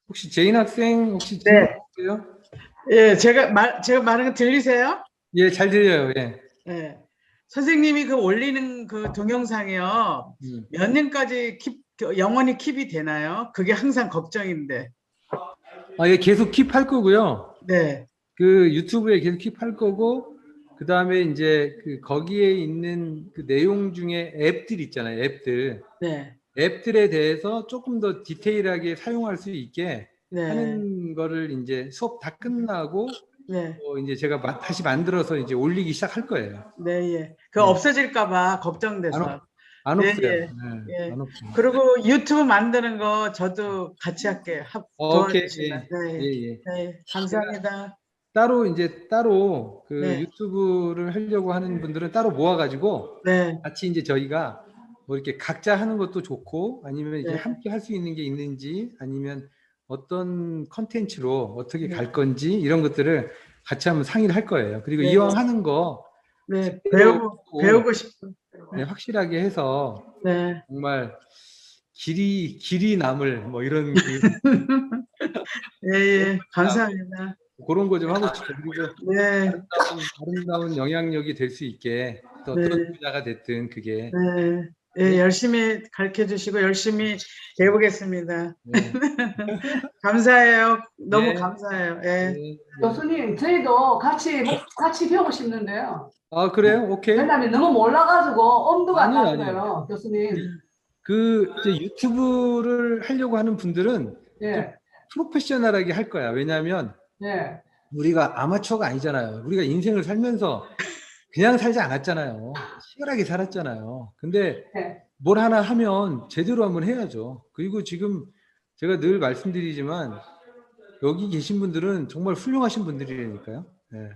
혹시 제인 학생 혹시 질문 네. 있으세요? 예, 제가 말하는 거 들리세요? 예, 잘 들려요. 예. 예. 선생님이 그 올리는 그 동영상이요. 음. 몇 년까지 영원히 킵이 되나요? 그게 항상 걱정인데. 예, 계속 킵할 거고요. 네. 그 유튜브에 계속 킵할 거고, 그 다음에 이제 그 거기에 있는 그 내용 중에 앱들 있잖아요. 앱들. 네. 앱들에 대해서 조금 더 디테일하게 사용할 수 있게 네. 하는 거를 이제 수업 다 끝나고 네. 이제 제가 다시 만들어서 이제 올리기 시작할 거예요. 네, 예. 그 예. 없어질까 봐 안, 걱정돼서. 없- 안 네, 없어요. 예. 예, 예. 안 없어요. 그리고 유튜브 만드는 거 저도 같이 할게요. 오케이. 도와주시면. 예, 네, 예, 예. 예. 네, 제가 감사합니다. 따로 그 네. 유튜브를 하려고 하는 분들은 따로 모아가지고 네. 같이 이제 저희가 뭐 이렇게 각자 하는 것도 좋고 아니면 이렇게 네. 함께 할 수 있는 게 있는지 아니면 어떤 컨텐츠로 어떻게 네. 갈 건지 이런 것들을 같이 한번 상의를 할 거예요. 그리고 네. 이왕 하는 거 네. 제대로 배우고 싶은. 네, 확실하게 해서 네. 정말 길이 남을 뭐 이런 그 예, 예. 감사합니다. 그런 거 좀 하고 싶어요. 그리고 네. 아름다운 영향력이 될 수 있게 또 네. 어떤 분야가 됐든 그게 네. 네, 예, 열심히 가르쳐 주시고 열심히 배우겠습니다. 네, 감사해요. 너무 네, 감사해요. 예. 네, 네. 교수님, 저희도 같이 배우고 싶는데요. 아 그래요? 오케이. 왜냐면 너무 몰라가지고 엄두가 안 나는 아니에요. 거예요, 교수님. 그 이제 유튜브를 하려고 하는 분들은 좀 예, 프로페셔널하게 할 거야. 왜냐하면 예. 우리가 아마추어가 아니잖아요. 우리가 인생을 살면서 그냥 살지 않았잖아요. 치열하게 살았잖아요. 근데 예. 뭘 하나 하면 제대로 한번 해야죠. 그리고 지금 제가 늘 말씀드리지만 여기 계신 분들은 정말 훌륭하신 분들이니까요. 네.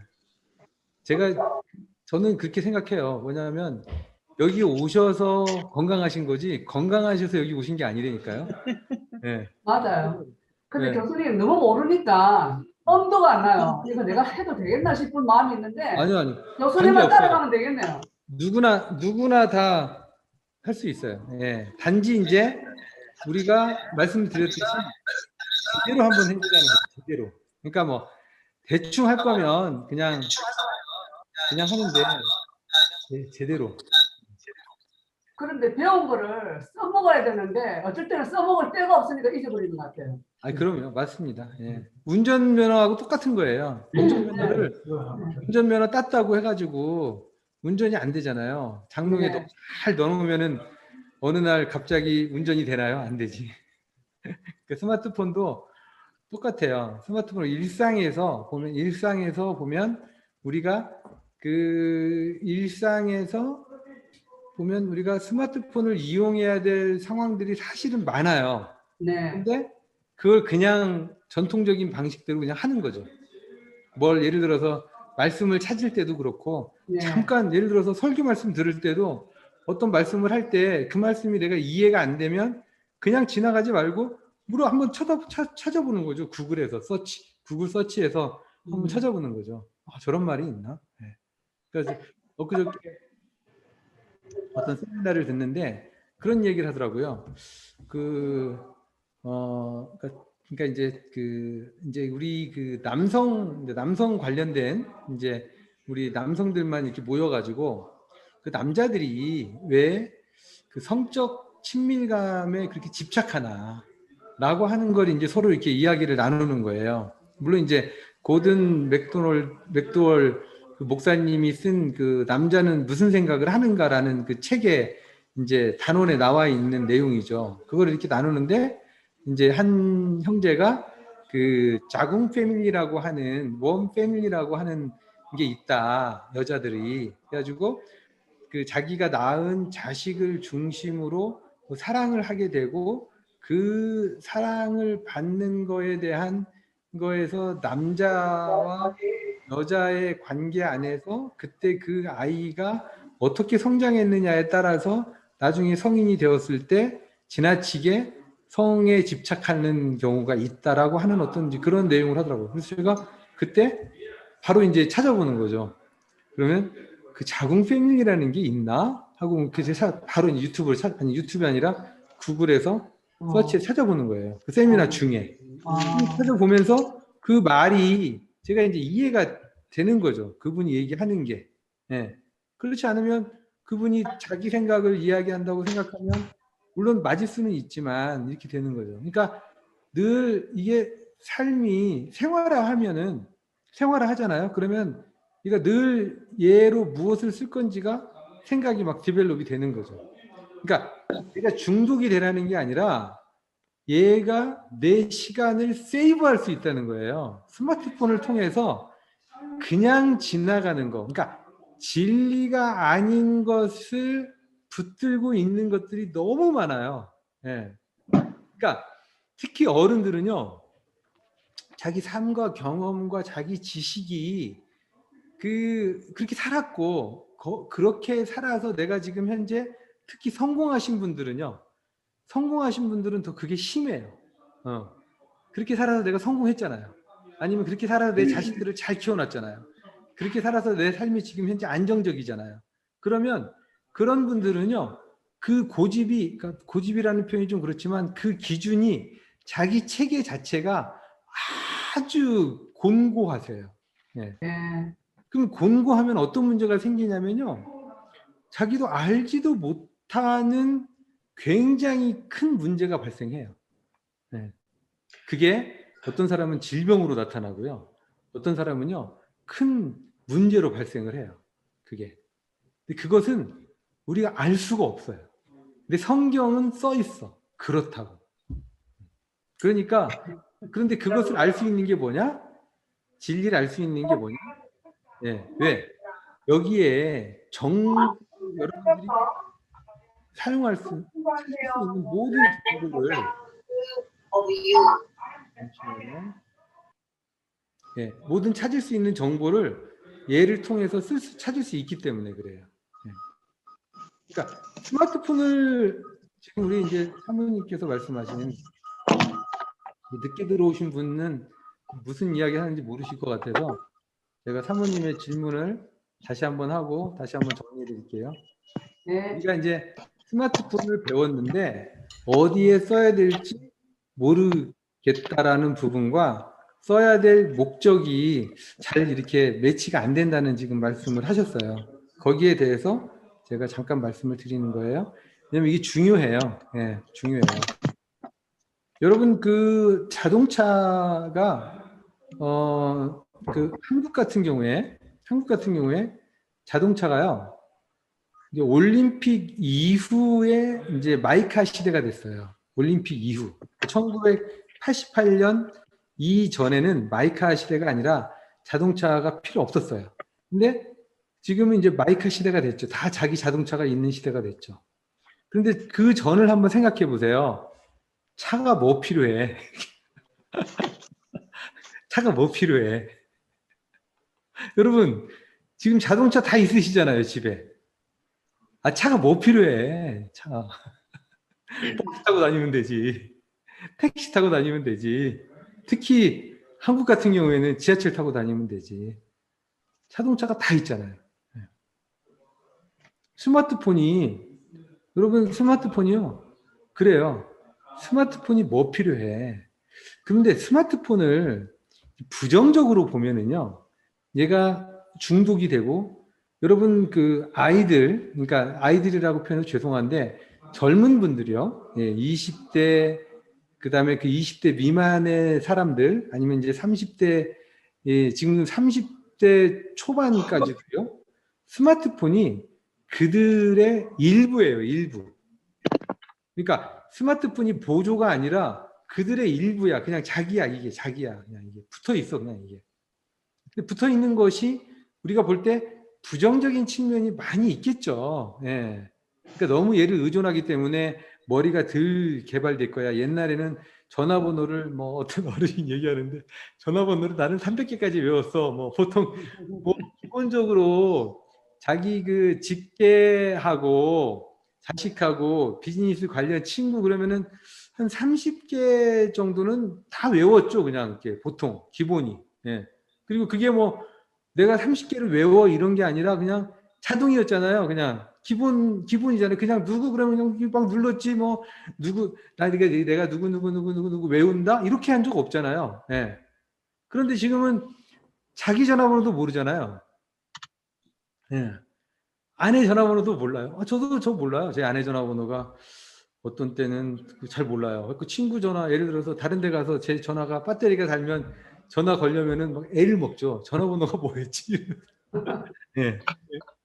저는 그렇게 생각해요. 뭐냐면 여기 오셔서 건강하신 거지 건강하셔서 여기 오신 게 아니라니까요. 네. 맞아요. 근데 네. 교수님 너무 모르니까 엄두가 안 나요. 이거 내가 해도 되겠나 싶은 마음이 있는데 아니요. 교수님만 관계없어요. 따라가면 되겠네요. 누구나 다 할 수 있어요. 예. 단지 이제 우리가 말씀드렸듯이 제대로 한번 해보자는 거죠. 제대로. 그러니까 뭐 대충 할 거면 그냥 하는데 제대로. 그런데 배운 거를 써먹어야 되는데 어쩔 때는 써먹을 데가 없으니까 잊어버리는 것 같아요. 그럼요. 맞습니다. 예. 운전면허하고 똑같은 거예요. 운전면허 땄다고 해가지고 운전이 안 되잖아요. 장롱에 네. 잘 넣어놓으면은 어느 날 갑자기 운전이 되나요? 안 되지. 그 스마트폰도 똑같아요. 스마트폰 일상에서 보면 우리가 그 일상에서 보면 우리가 스마트폰을 이용해야 될 상황들이 사실은 많아요. 네. 근데 그걸 그냥 전통적인 방식대로 그냥 하는 거죠. 뭘 예를 들어서 말씀을 찾을 때도 그렇고 네. 잠깐 예를 들어서 설교 말씀 들을 때도 어떤 말씀을 할 때 그 말씀이 내가 이해가 안 되면 그냥 지나가지 말고 물어 한번 찾아보는 거죠. 구글 서치해서 한번 찾아보는 거죠. 저런 말이 있나? 네. 그래서 엊그저께 어떤 세미나를 듣는데 그런 얘기를 하더라고요. 그러니까 이제 우리 그 남성 관련된 이제 우리 남성들만 이렇게 모여가지고 그 남자들이 왜 그 성적 친밀감에 그렇게 집착하나라고 하는 걸 이제 서로 이렇게 이야기를 나누는 거예요. 물론 이제 고든 맥도월 그 목사님이 쓴 그 남자는 무슨 생각을 하는가라는 그 책에 이제 단원에 나와 있는 내용이죠. 그걸 이렇게 나누는데 이제 한 형제가 그 자궁 패밀리라고 하는 원 패밀리라고 하는 게 있다. 여자들이 그래가지고 그 자기가 낳은 자식을 중심으로 사랑을 하게 되고 그 사랑을 받는 거에 대한 거에서 남자와 여자의 관계 안에서 그때 그 아이가 어떻게 성장했느냐에 따라서 나중에 성인이 되었을 때 지나치게 성에 집착하는 경우가 있다라고 하는 어떤 그런 내용을 하더라고요. 그래서 제가 그때 바로 이제 찾아보는 거죠. 그러면 그 자궁 패밀리라는 게 있나 하고 그래서 바로 유튜브를 유튜브가 아니라 구글에서 서치에 찾아보는 거예요. 그 세미나 중에. 아. 찾아보면서 그 말이 제가 이제 이해가 되는 거죠. 그분이 얘기하는 게. 예. 그렇지 않으면 그분이 자기 생각을 이야기한다고 생각하면 물론 맞을 수는 있지만 이렇게 되는 거죠. 그러니까 늘 이게 삶이 생활화하면은 생활화하잖아요. 그러면 그러니까 늘 얘로 무엇을 쓸 건지가 생각이 막 디벨롭이 되는 거죠. 그러니까 내가 중독이 되라는 게 아니라 얘가 내 시간을 세이브할 수 있다는 거예요. 스마트폰을 통해서 그냥 지나가는 거. 그러니까 진리가 아닌 것을 붙들고 있는 것들이 너무 많아요. 예. 그러니까 특히 어른들은요, 자기 삶과 경험과 자기 지식이 그렇게 살았고, 그렇게 살아서 내가 지금 현재 특히 성공하신 분들은 더 그게 심해요. 그렇게 살아서 내가 성공했잖아요. 아니면 그렇게 살아서 내 자식들을 잘 키워놨잖아요. 그렇게 살아서 내 삶이 지금 현재 안정적이잖아요. 그러면 그런 분들은요, 그 고집이, 그러니까 고집이라는 표현이 좀 그렇지만 그 기준이 자기 체계 자체가 아주 곤고하세요. 예. 예. 그럼 곤고하면 어떤 문제가 생기냐면요, 자기도 알지도 못하는 굉장히 큰 문제가 발생해요. 네. 그게 어떤 사람은 질병으로 나타나고요. 어떤 사람은요, 큰 문제로 발생을 해요. 그게. 근데 그것은 우리가 알 수가 없어요. 근데 성경은 써 있어. 그렇다고. 그러니까, 그런데 그것을 알 수 있는 게 뭐냐? 진리를 알 수 있는 게 뭐냐? 예. 왜? 여기에 여러분들이 사용할 수, 찾을 수 있는 모든 정보를 잠시만요. 예, 모든 찾을 수 있는 정보를 얘를 통해서 찾을 수 있기 때문에 그래요. 예. 그러니까 스마트폰을 지금 우리 이제 사모님께서 말씀하시는 늦게 들어오신 분은 무슨 이야기 하는지 모르실 것 같아서 제가 사모님의 질문을 다시 한번 하고 다시 한번 정리해 드릴게요. 네. 우리가 이제 스마트폰을 배웠는데 어디에 써야 될지 모르겠다라는 부분과 써야 될 목적이 잘 이렇게 매치가 안 된다는 지금 말씀을 하셨어요. 거기에 대해서 제가 잠깐 말씀을 드리는 거예요. 왜냐면 이게 중요해요. 예, 중요해요. 여러분 그 자동차가 그 한국 같은 경우에 자동차가요. 이제 올림픽 이후에 이제 마이카 시대가 됐어요. 올림픽 이후. 1988년 이전에는 마이카 시대가 아니라 자동차가 필요 없었어요. 근데 지금은 이제 마이카 시대가 됐죠. 다 자기 자동차가 있는 시대가 됐죠. 그런데 그 전을 한번 생각해 보세요. 차가 뭐 필요해? 차가 뭐 필요해? 여러분, 지금 자동차 다 있으시잖아요, 집에. 아, 차가 뭐 필요해? 차. 버스 타고 다니면 되지. 택시 타고 다니면 되지. 특히 한국 같은 경우에는 지하철 타고 다니면 되지. 자동차가 다 있잖아요. 여러분 스마트폰이요. 그래요. 스마트폰이 뭐 필요해? 그런데 스마트폰을 부정적으로 보면은요. 얘가 중독이 되고 여러분 그 그러니까 아이들이라고 표현해서 죄송한데 젊은 분들이요. 예, 20대 그다음에 그 20대 미만의 사람들 아니면 이제 30대 예, 지금 30대 초반까지도요. 스마트폰이 그들의 일부예요, 일부. 그러니까 스마트폰이 보조가 아니라 그들의 일부야. 그냥 자기야, 이게 자기야. 그냥 이게 붙어 있어, 그냥 이게. 근데 붙어 있는 것이 우리가 볼 때 부정적인 측면이 많이 있겠죠. 예. 그러니까 너무 얘를 의존하기 때문에 머리가 덜 개발될 거야. 옛날에는 전화번호를 뭐 어떤 어른이 얘기하는데 전화번호를 나는 300개까지 외웠어. 뭐 보통 뭐 기본적으로 자기 그 직계하고 자식하고 비즈니스 관련 친구 그러면은 한 30개 정도는 다 외웠죠. 그냥 이렇게 보통 기본이. 예. 그리고 그게 뭐 내가 30개를 외워 이런 게 아니라 그냥 자동이었잖아요. 그냥 기본이잖아요. 그냥 누구 그러면 그냥 막 눌렀지 뭐 누구 내가 누구 외운다 이렇게 한 적 없잖아요. 예. 그런데 지금은 자기 전화번호도 모르잖아요. 예. 아내 전화번호도 몰라요. 저도 저 몰라요. 제 아내 전화번호가 어떤 때는 잘 몰라요. 그 친구 전화 예를 들어서 다른 데 가서 제 전화가 배터리가 달면 전화 걸려면은 막 애를 먹죠. 전화번호가 뭐였지? 예.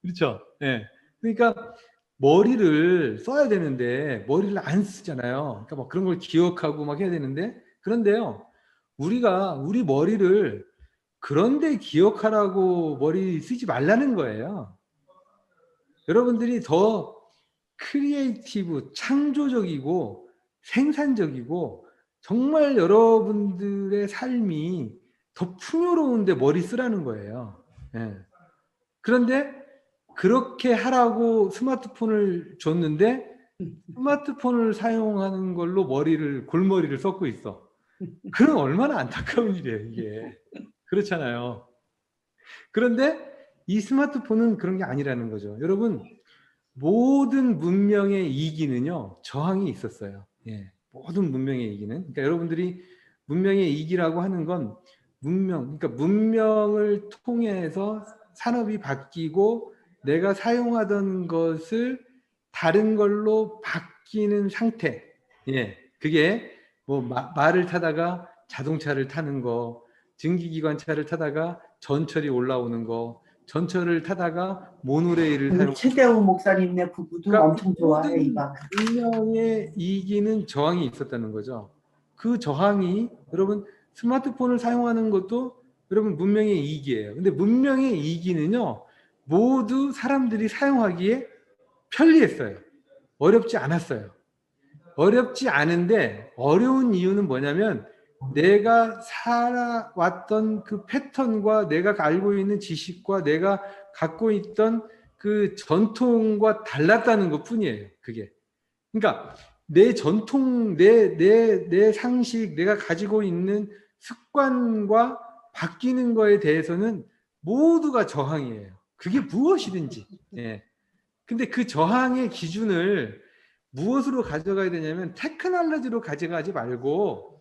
그렇죠. 예. 그러니까 머리를 써야 되는데 머리를 안 쓰잖아요. 그러니까 막 그런 걸 기억하고 막 해야 되는데 그런데요. 우리가 우리 머리를 그런데 기억하라고 머리 쓰지 말라는 거예요. 여러분들이 더 크리에이티브, 창조적이고 생산적이고 정말 여러분들의 삶이 더 풍요로운데 머리 쓰라는 거예요. 예. 그런데 그렇게 하라고 스마트폰을 줬는데 스마트폰을 사용하는 걸로 골머리를 썩고 있어. 그럼 얼마나 안타까운 일이에요, 이게. 그렇잖아요. 그런데 이 스마트폰은 그런 게 아니라는 거죠. 여러분, 모든 문명의 이기는요, 저항이 있었어요. 예. 모든 문명의 이기는. 그러니까 여러분들이 문명의 이기라고 하는 건 그러니까 문명을 통해서 산업이 바뀌고 내가 사용하던 것을 다른 걸로 바뀌는 상태. 예. 그게 뭐 말을 타다가 자동차를 타는 거, 증기기관차를 타다가 전철이 올라오는 거, 전철을 타다가 모노레일을 우리 사용. 최대호 목사님네 부부도 그러니까 엄청 좋아해 모든 이거. 문명의 이기는 저항이 있었다는 거죠. 그 저항이 여러분 스마트폰을 사용하는 것도 여러분 문명의 이기예요. 근데 문명의 이기는요 모두 사람들이 사용하기에 편리했어요. 어렵지 않았어요. 어렵지 않은데 어려운 이유는 뭐냐면 내가 살아왔던 그 패턴과 내가 알고 있는 지식과 내가 갖고 있던 그 전통과 달랐다는 것 뿐이에요. 그게. 그러니까 내 전통, 내 상식, 내가 가지고 있는 습관과 바뀌는 거에 대해서는 모두가 저항이에요. 그게 무엇이든지. 예. 근데 그 저항의 기준을 무엇으로 가져가야 되냐면 테크놀로지로 가져가지 말고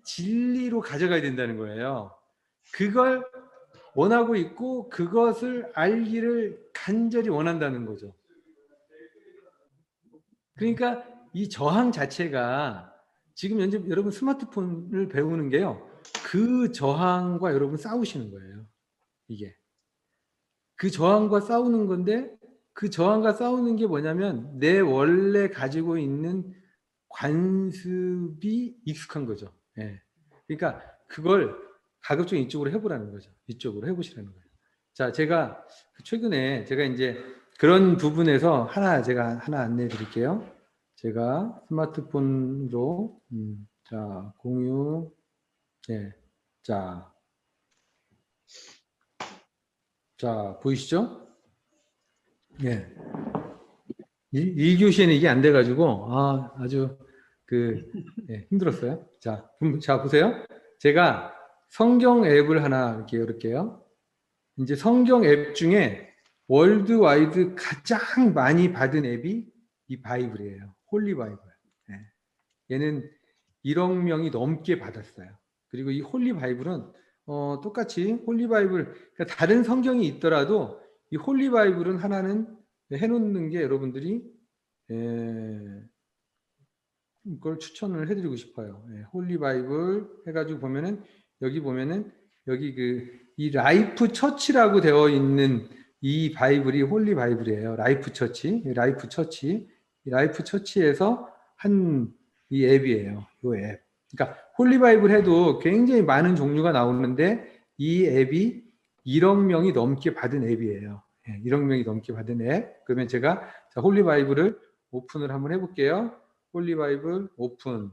진리로 가져가야 된다는 거예요. 그걸 원하고 있고 그것을 알기를 간절히 원한다는 거죠. 그러니까 이 저항 자체가 지금 현재 여러분 스마트폰을 배우는 게요. 그 저항과 여러분 싸우시는 거예요. 이게. 그 저항과 싸우는 건데 그 저항과 싸우는 게 뭐냐면 내 원래 가지고 있는 관습이 익숙한 거죠. 예. 그러니까 그걸 가급적 이쪽으로 해보라는 거죠. 이쪽으로 해보시라는 거예요. 자, 제가 최근에 제가 이제 그런 부분에서 제가 하나 안내해 드릴게요. 제가 스마트폰으로 자 공유 예. 자 보이시죠? 예. 1교시에는 이게 안 돼가지고, 아주, 힘들었어요. 자, 보세요. 제가 성경 앱을 하나 이렇게 열을게요. 이제 성경 앱 중에 월드와이드 가장 많이 받은 앱이 이 바이블이에요. 홀리 바이블. 예. 얘는 1억 명이 넘게 받았어요. 그리고 이 홀리 바이블은, 똑같이 홀리 바이블, 그러니까 다른 성경이 있더라도 이 홀리 바이블은 하나는 해놓는 게 여러분들이 이걸 추천을 해드리고 싶어요. 홀리 바이블 해가지고 보면은 여기 이 라이프 처치라고 되어 있는 이 바이블이 홀리 바이블이에요. 라이프 처치, 이 라이프 처치에서 한 이 앱이에요. 이 앱. 그러니까 홀리 바이블 해도 굉장히 많은 종류가 나오는데 이 앱이 1억 명이 넘게 받은 앱이에요. 1억 명이 넘게 받은 앱. 그러면 제가 홀리 바이블을 오픈을 한번 해볼게요. 홀리 바이블 오픈.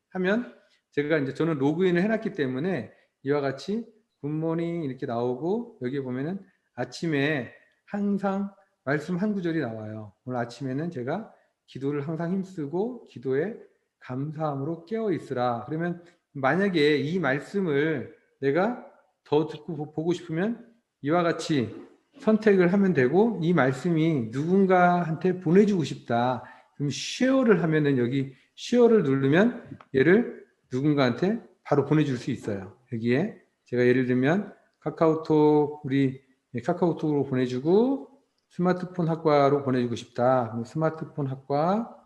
하면 제가 이제 저는 로그인을 해놨기 때문에 이와 같이 굿모닝 이렇게 나오고 여기 보면은 아침에 항상 말씀 한 구절이 나와요. 오늘 아침에는 제가 기도를 항상 힘쓰고 기도에 감사함으로 깨어 있으라. 그러면 만약에 이 말씀을 내가 더 듣고 보고 싶으면 이와 같이 선택을 하면 되고 이 말씀이 누군가한테 보내주고 싶다. 그럼 쉐어를 하면은 여기 쉐어를 누르면 얘를 누군가한테 바로 보내줄 수 있어요. 여기에 제가 예를 들면 카카오톡 우리 카카오톡으로 보내주고 스마트폰 학과로 보내주고 싶다. 그럼 스마트폰 학과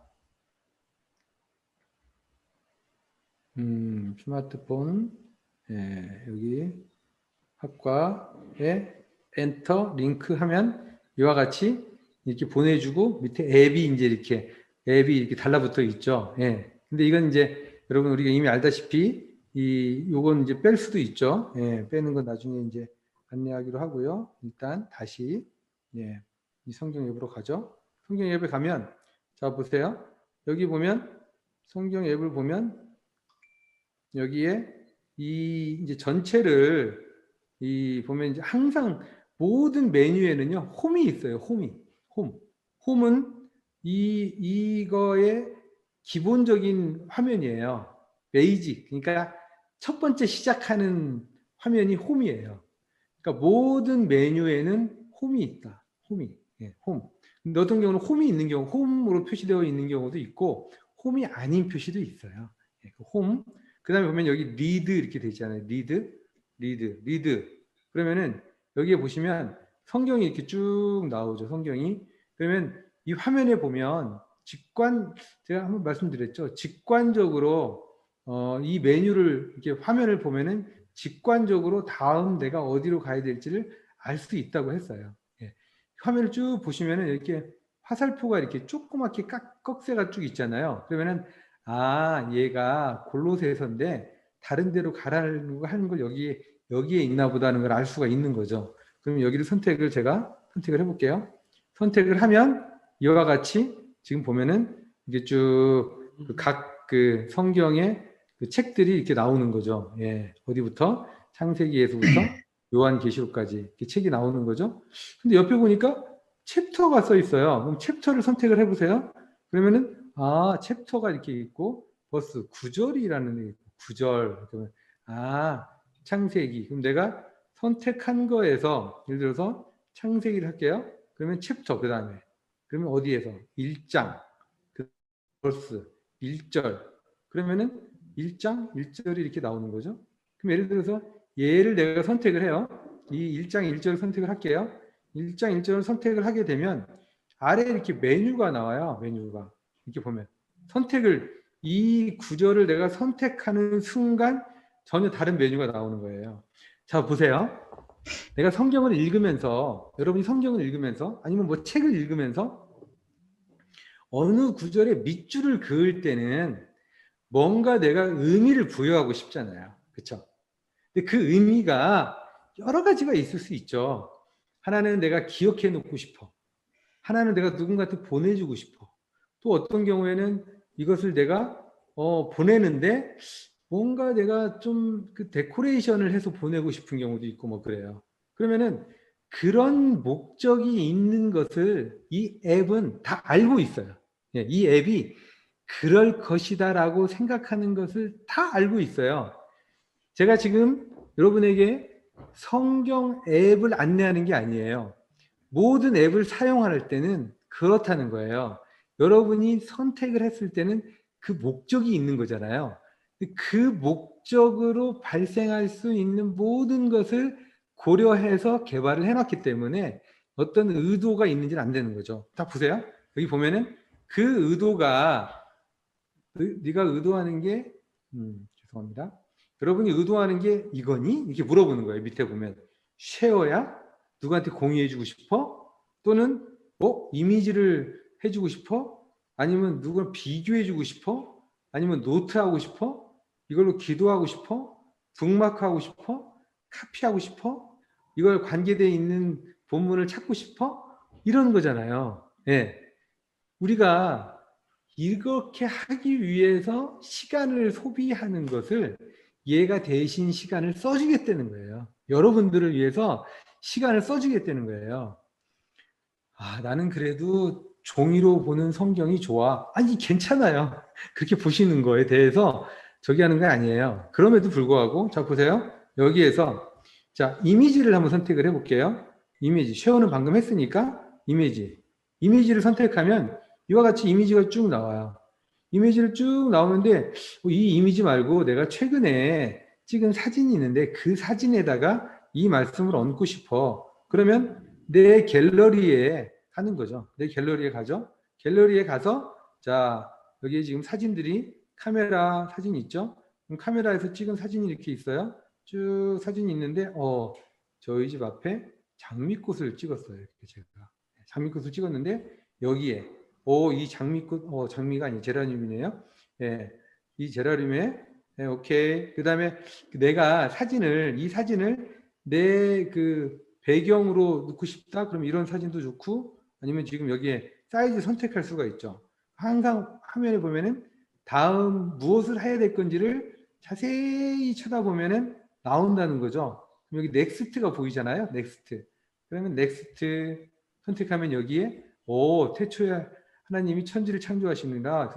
스마트폰 여기 학과에 엔터 링크 하면 이와 같이 이렇게 보내주고 밑에 앱이 이제 이렇게 앱이 이렇게 달라붙어 있죠. 예. 근데 이건 이제 여러분 우리가 이미 알다시피 요건 이제 뺄 수도 있죠. 예. 빼는 건 나중에 이제 안내하기로 하고요. 일단 다시 이 성경 앱으로 가죠. 성경 앱에 가면 자 보세요. 여기 보면 성경 앱을 보면 여기에 이 이제 전체를 보면 이제 항상 모든 메뉴에는요 홈이 있어요. 홈은 이거의 기본적인 화면이에요. 베이직 그러니까 첫 번째 시작하는 화면이 홈이에요. 그러니까 모든 메뉴에는 홈이 있다. 홈. 근데 어떤 경우는 홈이 있는 경우, 홈으로 표시되어 있는 경우도 있고 홈이 아닌 표시도 있어요. 홈. 그다음에 보면 여기 리드 이렇게 되어 있잖아요. 리드. 그러면은 여기에 보시면 성경이 이렇게 쭉 나오죠. 성경이. 그러면 이 화면에 보면 제가 한번 말씀드렸죠. 직관적으로 이 메뉴를 이렇게 화면을 보면은 직관적으로 다음 내가 어디로 가야 될지를 알 수 있다고 했어요. 예. 화면을 쭉 보시면은 이렇게 화살표가 이렇게 조그맣게 꺽쇠가 쭉 있잖아요. 그러면은 얘가 골로새서인데 다른 데로 가라는 거 하는 걸 여기에 있나 보다 하는 걸 알 수가 있는 거죠. 그럼 여기를 제가 선택을 해볼게요. 선택을 하면 이와 같이 지금 보면은 이게 쭉 각 그 성경의 그 책들이 이렇게 나오는 거죠. 예. 어디부터? 창세기에서부터 요한계시록까지 이렇게 책이 나오는 거죠. 근데 옆에 보니까 챕터가 써 있어요. 그럼 챕터를 선택을 해보세요. 그러면은 챕터가 이렇게 있고 버스 9절이라는 게 있고 9절. 그러면 창세기. 그럼 내가 선택한 거에서 예를 들어서 창세기를 할게요. 그러면 챕터 그다음에 그러면 어디에서 1장 버스 1절. 그러면은 1장 1절이 이렇게 나오는 거죠. 그럼 예를 들어서 얘를 내가 선택을 해요. 이 1장 1절을 선택을 할게요. 1장 1절을 선택을 하게 되면 아래에 이렇게 메뉴가 나와요. 메뉴가. 이렇게 보면 이 구절을 내가 선택하는 순간 전혀 다른 메뉴가 나오는 거예요. 자, 보세요. 내가 성경을 읽으면서 여러분이 성경을 읽으면서 아니면 뭐 책을 읽으면서 어느 구절에 밑줄을 그을 때는 뭔가 내가 의미를 부여하고 싶잖아요. 그렇죠? 근데 그 의미가 여러 가지가 있을 수 있죠. 하나는 내가 기억해 놓고 싶어. 하나는 내가 누군가한테 보내주고 싶어. 또 어떤 경우에는 이것을 내가 보내는데 뭔가 내가 좀 그 데코레이션을 해서 보내고 싶은 경우도 있고 뭐 그래요. 그러면은 그런 목적이 있는 것을 이 앱은 다 알고 있어요. 이 앱이 그럴 것이다라고 생각하는 것을 다 알고 있어요. 제가 지금 여러분에게 성경 앱을 안내하는 게 아니에요. 모든 앱을 사용할 때는 그렇다는 거예요. 여러분이 선택을 했을 때는 그 목적이 있는 거잖아요. 그 목적으로 발생할 수 있는 모든 것을 고려해서 개발을 해놨기 때문에 어떤 의도가 있는지는 안 되는 거죠. 다 보세요. 여기 보면은 그 의도가 네가 의도하는 게 죄송합니다. 여러분이 의도하는 게 이거니? 이렇게 물어보는 거예요. 밑에 보면 쉐어야? 누구한테 공유해주고 싶어? 또는 이미지를 해주고 싶어? 아니면 누구를 비교해주고 싶어? 아니면 노트하고 싶어? 이걸로 기도하고 싶어? 북마크하고 싶어? 카피하고 싶어? 이걸 관계되어 있는 본문을 찾고 싶어? 이런 거잖아요. 예. 우리가 이렇게 하기 위해서 시간을 소비하는 것을 얘가 대신 시간을 써주겠다는 거예요. 여러분들을 위해서 시간을 써주겠다는 거예요. 나는 그래도 종이로 보는 성경이 좋아. 아니, 괜찮아요. 그렇게 보시는 거에 대해서 저기 하는 게 아니에요. 그럼에도 불구하고, 자, 보세요. 여기에서, 자, 이미지를 한번 선택을 해볼게요. 이미지. 쉐어는 방금 했으니까 이미지. 이미지를 선택하면 이와 같이 이미지가 쭉 나와요. 이미지를 쭉 나오는데 이 이미지 말고 내가 최근에 찍은 사진이 있는데 그 사진에다가 이 말씀을 얹고 싶어. 그러면 내 갤러리에 가는 거죠. 내 갤러리에 가죠. 갤러리에 가서 자 여기에 지금 사진들이 카메라 사진 있죠. 그럼 카메라에서 찍은 사진이 이렇게 있어요. 쭉 사진이 있는데 저희 집 앞에 장미꽃을 찍었어요. 이렇게 제가 장미꽃을 찍었는데 여기에 이 장미꽃 장미가 아니 제라늄이네요. 예, 이 제라늄에 오케이. 그다음에 내가 이 사진을 내 그 배경으로 넣고 싶다. 그럼 이런 사진도 좋고 아니면 지금 여기에 사이즈 선택할 수가 있죠. 항상 화면에 보면은 다음 무엇을 해야 될 건지를 자세히 쳐다보면은 나온다는 거죠. 여기 넥스트가 보이잖아요. 넥스트. 그러면 넥스트 선택하면 여기에 태초에 하나님이 천지를 창조하시는가.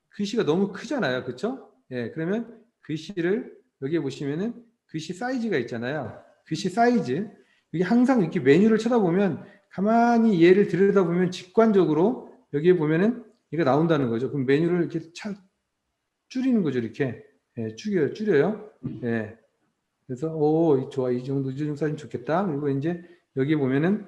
글씨가 너무 크잖아요. 그렇죠? 예, 그러면 글씨를 여기에 보시면은 글씨 사이즈가 있잖아요. 글씨 사이즈. 여기 항상 이렇게 메뉴를 쳐다보면 가만히 얘를 들여다보면 직관적으로 여기에 보면은 얘가 나온다는 거죠. 그럼 메뉴를 이렇게 줄이는 거죠. 이렇게. 예, 줄여요. 예. 그래서 좋아. 이 정도 사진 좋겠다. 그리고 이제 여기에 보면은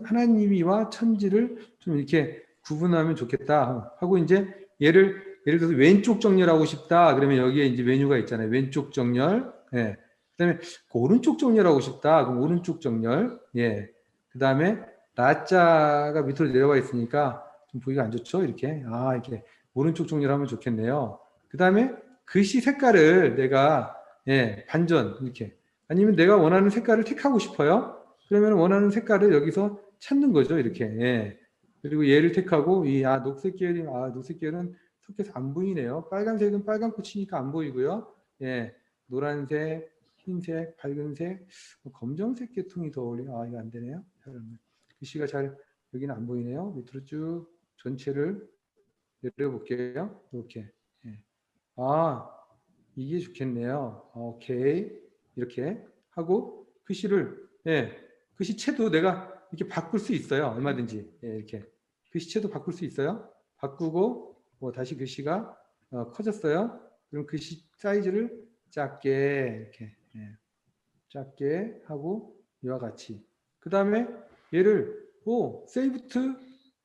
하나님이와 천지를 좀 이렇게 구분하면 좋겠다 하고 이제 예를 들어서 왼쪽 정렬하고 싶다. 그러면 여기에 이제 메뉴가 있잖아요. 왼쪽 정렬. 예. 그다음에 오른쪽 정렬하고 싶다. 그럼 오른쪽 정렬. 예. 그다음에 나자가 밑으로 내려와 있으니까 좀 보기가 안 좋죠. 이렇게. 이렇게 오른쪽 정렬하면 좋겠네요. 그다음에 글씨 색깔을 내가 반전 이렇게 아니면 내가 원하는 색깔을 택하고 싶어요. 그러면 원하는 색깔을 여기서 찾는 거죠. 이렇게. 예. 그리고 얘를 택하고 녹색 계열은 섞여서 안 보이네요. 빨간색은 빨간 꽃이니까 안 보이고요. 예. 노란색, 흰색, 밝은색, 검정색 계통이 더 어울리네. 이거 안 되네요. 글씨가 잘 여기는 안 보이네요. 밑으로 쭉 전체를 내려볼게요. 이렇게. 예. 이게 좋겠네요. 오케이. 이렇게 하고 글씨를 글씨체도 내가 이렇게 바꿀 수 있어요. 얼마든지. 이렇게. 글씨체도 바꿀 수 있어요. 바꾸고 다시 글씨가 커졌어요. 그럼 글씨 사이즈를 작게 이렇게 작게 하고 이와 같이. 그 다음에 얘를 세이브 투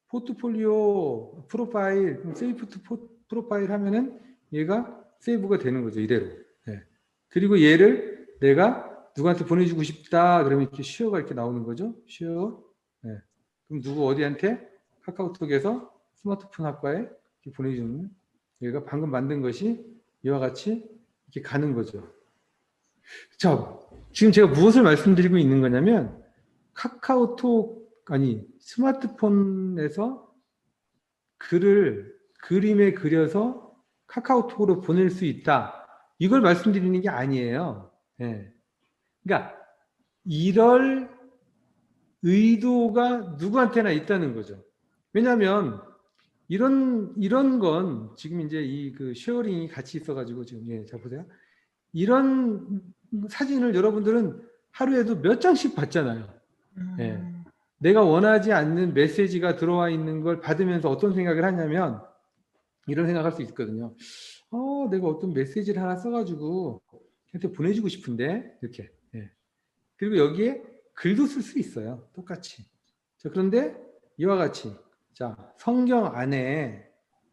포트폴리오 프로파일 세이브 투 프로파일 하면은 얘가 세이브가 되는 거죠. 이대로. 그리고 얘를 내가 누구한테 보내주고 싶다. 그러면 이렇게 쉐어가 이렇게 나오는 거죠. 쉐어. 그럼 누구 어디한테 카카오톡에서 스마트폰 학과에 이렇게 보내주는 얘가 방금 만든 것이 이와 같이 이렇게 가는 거죠. 자, 지금 제가 무엇을 말씀드리고 있는 거냐면 스마트폰에서 그림에 그려서 카카오톡으로 보낼 수 있다. 이걸 말씀드리는 게 아니에요. 그러니까 이럴 의도가 누구한테나 있다는 거죠. 왜냐하면 이런 건 지금 이제 그 쉐어링이 같이 있어가지고 지금 자 보세요. 이런 사진을 여러분들은 하루에도 몇 장씩 받잖아요. 내가 원하지 않는 메시지가 들어와 있는 걸 받으면서 어떤 생각을 하냐면 이런 생각할 수 있거든요. 내가 어떤 메시지를 하나 써가지고 걔한테 보내주고 싶은데 이렇게. 그리고 여기에 글도 쓸 수 있어요. 똑같이. 자, 그런데 이와 같이 성경 안에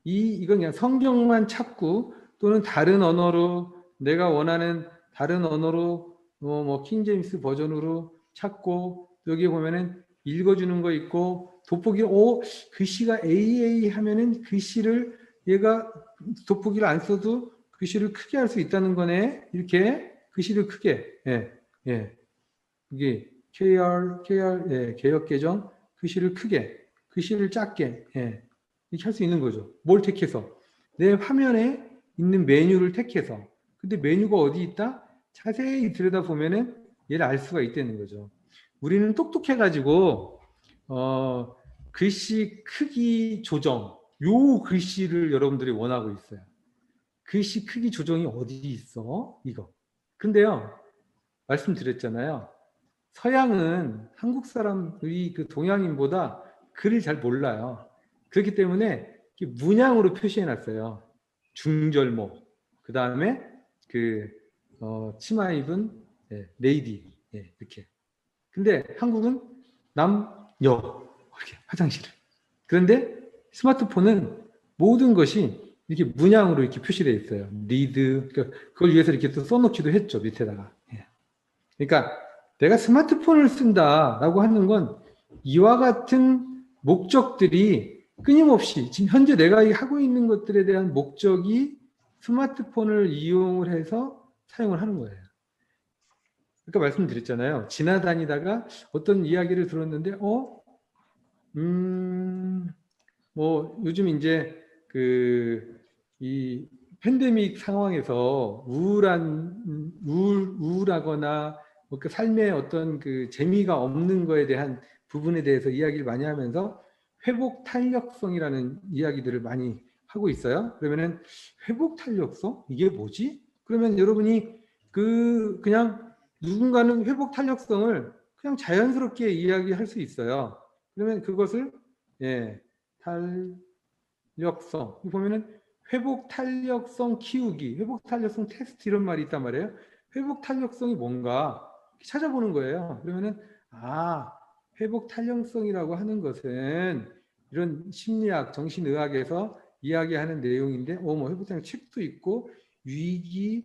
이건 그냥 성경만 찾고 또는 다른 언어로 내가 원하는 다른 언어로 킹제임스 버전으로 찾고 여기에 보면은 읽어주는 거 있고 돋보기 글씨가 AA 하면은 글씨를 얘가 돋보기를 안 써도 글씨를 크게 할 수 있다는 거네. 이렇게 글씨를 크게 이게 개역 계정 글씨를 크게 글씨를 작게 이렇게 할 수 있는 거죠. 뭘 택해서 내 화면에 있는 메뉴를 택해서 근데 메뉴가 어디 있다? 자세히 들여다보면은 얘를 알 수가 있다는 거죠. 우리는 똑똑해가지고 글씨 크기 조정 요 글씨를 여러분들이 원하고 있어요. 글씨 크기 조정이 어디 있어? 이거. 근데요 말씀드렸잖아요. 서양은 한국 사람이 그 동양인보다 글을 잘 몰라요. 그렇기 때문에 이렇게 문양으로 표시해 놨어요. 중절모, 그 다음에 그 치마 입은 레이디, 이렇게. 근데 한국은 남녀 이렇게 화장실을. 그런데 스마트폰은 모든 것이 이렇게 문양으로 이렇게 표시되어 있어요. 리드, 그러니까 그걸 위해서 이렇게 또 써놓기도 했죠, 밑에다가. 그러니까 내가 스마트폰을 쓴다라고 하는 건 이와 같은 목적들이 끊임없이 지금 현재 내가 하고 있는 것들에 대한 목적이 스마트폰을 이용을 해서 사용을 하는 거예요. 그러니까 말씀드렸잖아요. 지나다니다가 어떤 이야기를 들었는데, 뭐 요즘 이제 이 팬데믹 상황에서 우울하거나 그 삶에 어떤 그 재미가 없는 거에 대한 부분에 대해서 이야기를 많이 하면서 회복 탄력성이라는 이야기들을 많이 하고 있어요. 그러면은 회복 탄력성? 이게 뭐지? 그러면 여러분이 그냥 누군가는 회복 탄력성을 그냥 자연스럽게 이야기할 수 있어요. 그러면 그것을 탄력성 보면은 회복 탄력성 키우기, 회복 탄력성 테스트 이런 말이 있단 말이에요. 회복 탄력성이 뭔가 찾아보는 거예요. 그러면은 회복 탄력성이라고 하는 것은 이런 심리학, 정신의학에서 이야기하는 내용인데, 뭐 회복 탄력 책도 있고 위기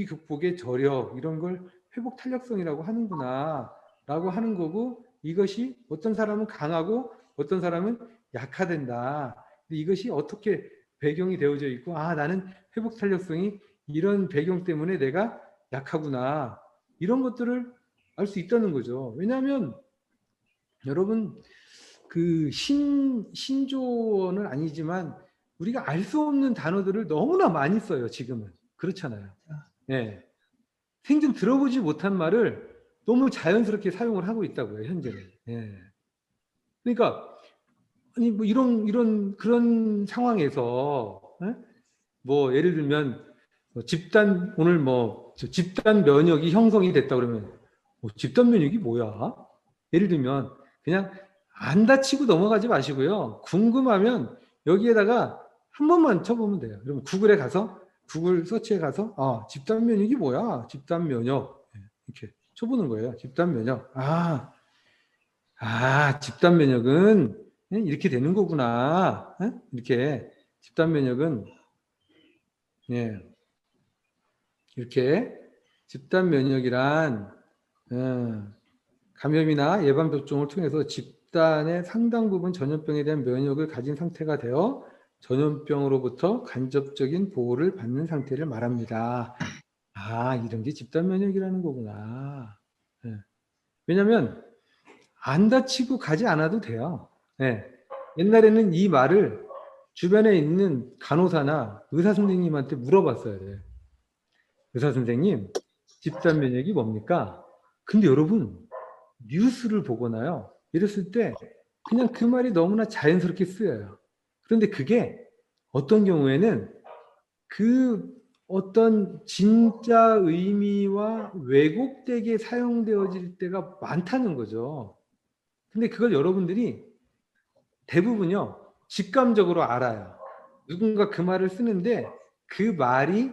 극복의 저력 이런 걸 회복 탄력성이라고 하는구나라고 하는 거고, 이것이 어떤 사람은 강하고 어떤 사람은 약화된다. 이것이 어떻게 배경이 되어져 있고, 나는 회복 탄력성이 이런 배경 때문에 내가 약하구나, 이런 것들을 알 수 있다는 거죠. 왜냐하면 여러분 신조어는 아니지만 우리가 알 수 없는 단어들을 너무나 많이 써요. 지금은 그렇잖아요. 생전 들어보지 못한 말을 너무 자연스럽게 사용을 하고 있다고요, 현재는. 그러니까 아니 뭐 이런 그런 상황에서 뭐 예를 들면 집단 오늘 집단 면역이 형성이 됐다 그러면 집단 면역이 뭐야? 예를 들면 그냥 안 다치고 넘어가지 마시고요. 궁금하면 여기에다가 한 번만 쳐보면 돼요. 그러면 구글 서치에 가서 집단 면역이 뭐야? 집단 면역 이렇게 쳐보는 거예요. 집단 면역. 집단 면역은 이렇게 되는 거구나. 이렇게 집단 면역은 이렇게 집단 면역이란 감염이나 예방 접종을 통해서 집단의 상당 부분 전염병에 대한 면역을 가진 상태가 되어 전염병으로부터 간접적인 보호를 받는 상태를 말합니다. 이런 게 집단 면역이라는 거구나. 왜냐하면 안 다치고 가지 않아도 돼요. 옛날에는 이 말을 주변에 있는 간호사나 의사 선생님한테 물어봤어요. 의사 선생님, 집단 면역이 뭡니까? 근데 여러분, 뉴스를 보거나요, 이랬을 때 그냥 그 말이 너무나 자연스럽게 쓰여요. 그런데 그게 어떤 경우에는 그 어떤 진짜 의미와 왜곡되게 사용되어질 때가 많다는 거죠. 근데 그걸 여러분들이 대부분요, 직감적으로 알아요. 누군가 그 말을 쓰는데 그 말이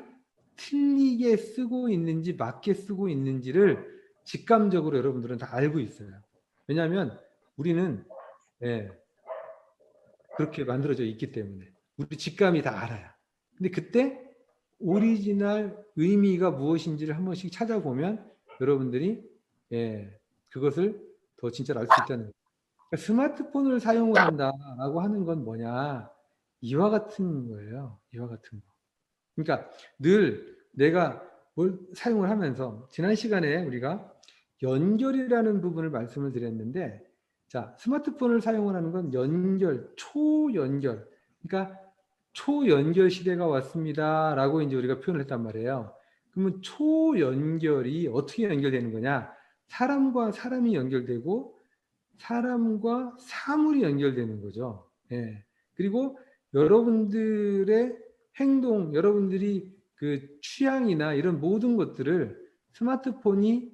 틀리게 쓰고 있는지 맞게 쓰고 있는지를 직감적으로 여러분들은 다 알고 있어요. 왜냐하면 우리는 그렇게 만들어져 있기 때문에 우리 직감이 다 알아요. 근데 그때 오리지널 의미가 무엇인지를 한 번씩 찾아보면 여러분들이 그것을 더 진짜로 알 수 있다는 거예요. 그러니까 스마트폰을 사용을 한다라고 하는 건 뭐냐, 이와 같은 거예요. 이와 같은 거. 그러니까 늘 내가 뭘 사용을 하면서, 지난 시간에 우리가 연결이라는 부분을 말씀을 드렸는데, 자, 스마트폰을 사용을 하는 건 연결, 초연결. 그러니까 초연결 시대가 왔습니다 라고 이제 우리가 표현을 했단 말이에요. 그러면 초연결이 어떻게 연결되는 거냐? 사람과 사람이 연결되고 사람과 사물이 연결되는 거죠. 그리고 여러분들의 행동, 여러분들이 그 취향이나 이런 모든 것들을 스마트폰이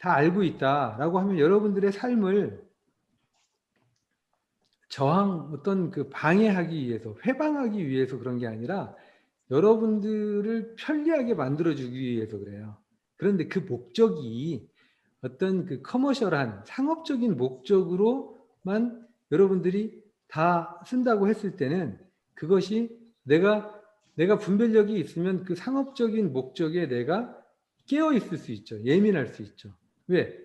다 알고 있다라고 하면 여러분들의 삶을 어떤 그 방해하기 위해서, 회방하기 위해서 그런 게 아니라 여러분들을 편리하게 만들어주기 위해서 그래요. 그런데 그 목적이 어떤 그 커머셜한 상업적인 목적으로만 여러분들이 다 쓴다고 했을 때는 그것이 내가 분별력이 있으면 그 상업적인 목적에 내가 깨어 있을 수 있죠. 예민할 수 있죠. 왜?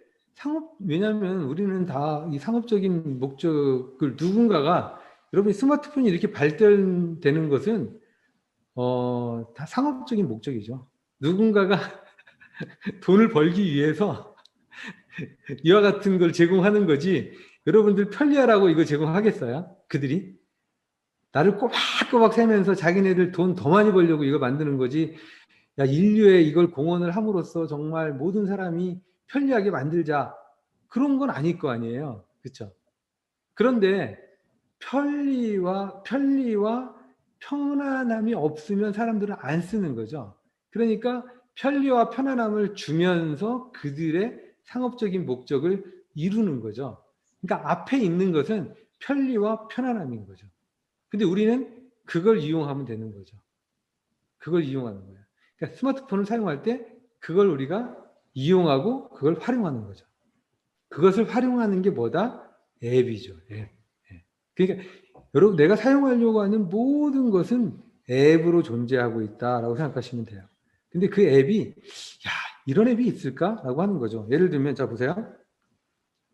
왜냐하면 우리는 다 이 상업적인 목적을 누군가가 여러분이 스마트폰이 이렇게 발달되는 것은 다 상업적인 목적이죠. 누군가가 돈을 벌기 위해서 이와 같은 걸 제공하는 거지 여러분들 편리하라고 이거 제공하겠어요? 그들이? 나를 꼬박꼬박 세면서 자기네들 돈 더 많이 벌려고 이거 만드는 거지. 야, 인류에 이걸 공헌을 함으로써 정말 모든 사람이 편리하게 만들자. 그런 건 아닐 거 아니에요. 그렇죠? 그런데 편리와 편안함이 없으면 사람들은 안 쓰는 거죠. 그러니까 편리와 편안함을 주면서 그들의 상업적인 목적을 이루는 거죠. 그러니까 앞에 있는 것은 편리와 편안함인 거죠. 근데 우리는 그걸 이용하면 되는 거죠. 그걸 이용하는 거예요. 그러니까 스마트폰을 사용할 때 그걸 우리가 이용하고 그걸 활용하는 거죠. 그것을 활용하는 게 뭐다? 앱이죠. 앱. 그러니까 여러분 내가 사용하려고 하는 모든 것은 앱으로 존재하고 있다라고 생각하시면 돼요. 근데 그 앱이 이런 앱이 있을까라고 하는 거죠. 예를 들면 자 보세요.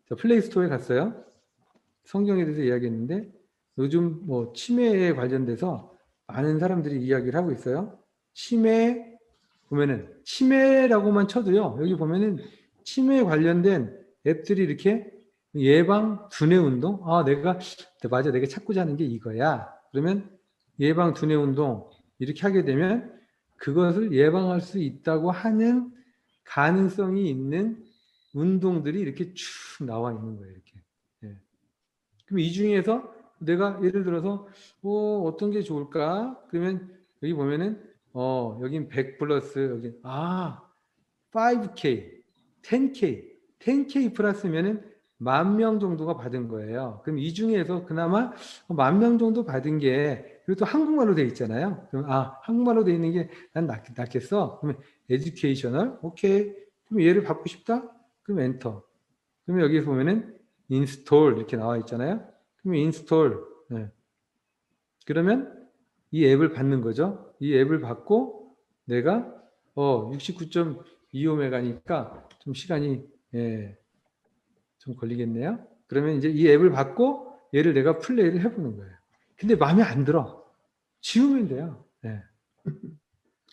자, 플레이 스토어에 갔어요. 성경에 대해서 이야기했는데 요즘 뭐 치매에 관련돼서 많은 사람들이 이야기를 하고 있어요. 치매 보면은 치매라고만 쳐도요. 여기 보면은 치매에 관련된 앱들이 이렇게 예방 두뇌 운동. 내가 찾고자 하는 게 이거야. 그러면 예방 두뇌 운동 이렇게 하게 되면 그것을 예방할 수 있다고 하는 가능성이 있는 운동들이 이렇게 쭉 나와 있는 거예요. 이렇게. 예. 그럼 이 중에서 내가 예를 들어서 어떤 게 좋을까? 그러면 여기 보면은 여긴 100 플러스 여기 5K, 10K 플러스면은 10,000명 정도가 받은 거예요. 그럼 이 중에서 그나마 10,000명 정도 받은 게 그리고 또 한국말로 돼 있잖아요. 그럼 한국말로 돼 있는 게 난 낫겠어. 그러면 에듀케이셔널 오케이. 그럼 얘를 받고 싶다? 그럼 엔터. 그러면 여기 보면은 인스톨 이렇게 나와 있잖아요. 그러면 인스톨. 네. 그러면 이 앱을 받는 거죠. 이 앱을 받고 내가 69.25메가니까 좀 시간이 좀 걸리겠네요. 그러면 이제 이 앱을 받고 얘를 내가 플레이를 해보는 거예요. 근데 마음에 안 들어. 지우면 돼요. 네.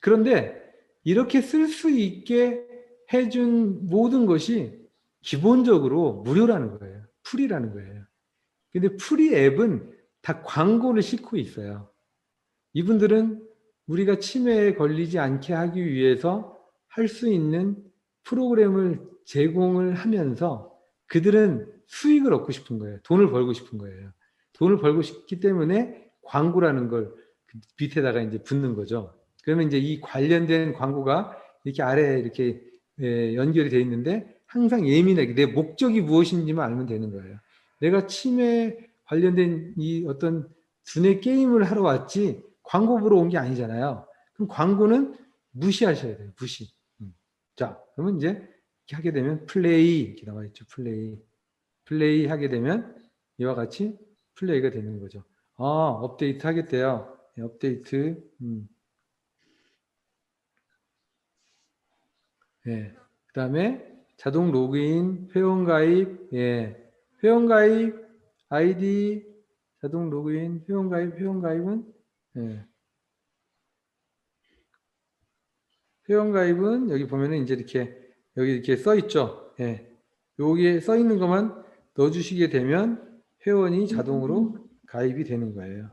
그런데 이렇게 쓸 수 있게 해준 모든 것이 기본적으로 무료라는 거예요. 프리라는 거예요. 근데 프리 앱은 다 광고를 싣고 있어요. 이분들은 우리가 치매에 걸리지 않게 하기 위해서 할 수 있는 프로그램을 제공을 하면서 그들은 수익을 얻고 싶은 거예요. 돈을 벌고 싶은 거예요. 돈을 벌고 싶기 때문에 광고라는 걸 밑에다가 이제 붙는 거죠. 그러면 이제 이 관련된 광고가 이렇게 아래에 이렇게 연결이 되어 있는데 항상 예민하게 내 목적이 무엇인지만 알면 되는 거예요. 내가 치매 관련된 이 어떤 두뇌 게임을 하러 왔지 광고 보러 온 게 아니잖아요. 그럼 광고는 무시하셔야 돼요. 무시. 자, 그러면 이제 이렇게 하게 되면 플레이 이렇게 나와 있죠. 플레이 하게 되면 이와 같이 플레이가 되는 거죠. 업데이트 하겠대요. 업데이트. 그다음에 자동 로그인, 회원가입, 회원가입 아이디, 자동 로그인, 회원가입은 회원가입은 여기 보면은 이제 여기 이렇게 써 있죠. 여기에 써 있는 것만 넣어주시게 되면 회원이 자동으로 가입이 되는 거예요.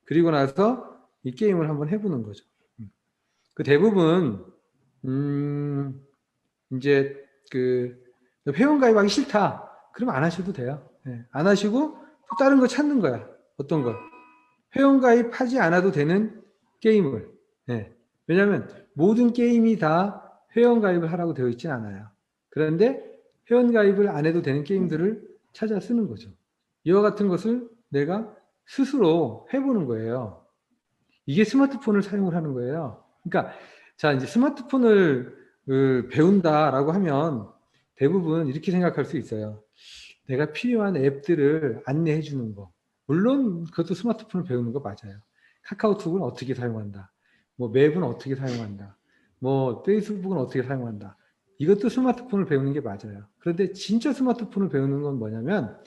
그리고 나서 이 게임을 한번 해보는 거죠. 그 대부분 이제 그 회원가입하기 싫다. 그럼 안 하셔도 돼요. 안 하시고 또 다른 거 찾는 거야. 어떤 거? 회원가입하지 않아도 되는 게임을. 왜냐하면 모든 게임이 다 회원가입을 하라고 되어 있진 않아요. 그런데 회원가입을 안 해도 되는 게임들을 찾아 쓰는 거죠. 이와 같은 것을 내가 스스로 해보는 거예요. 이게 스마트폰을 사용을 하는 거예요. 그러니까 자, 이제 스마트폰을 배운다라고 하면 대부분 이렇게 생각할 수 있어요. 내가 필요한 앱들을 안내해 주는 거. 물론 그것도 스마트폰을 배우는 거 맞아요. 카카오톡은 어떻게 사용한다. 뭐 맵은 어떻게 사용한다. 뭐 페이스북은 어떻게 사용한다. 이것도 스마트폰을 배우는 게 맞아요. 그런데 진짜 스마트폰을 배우는 건 뭐냐면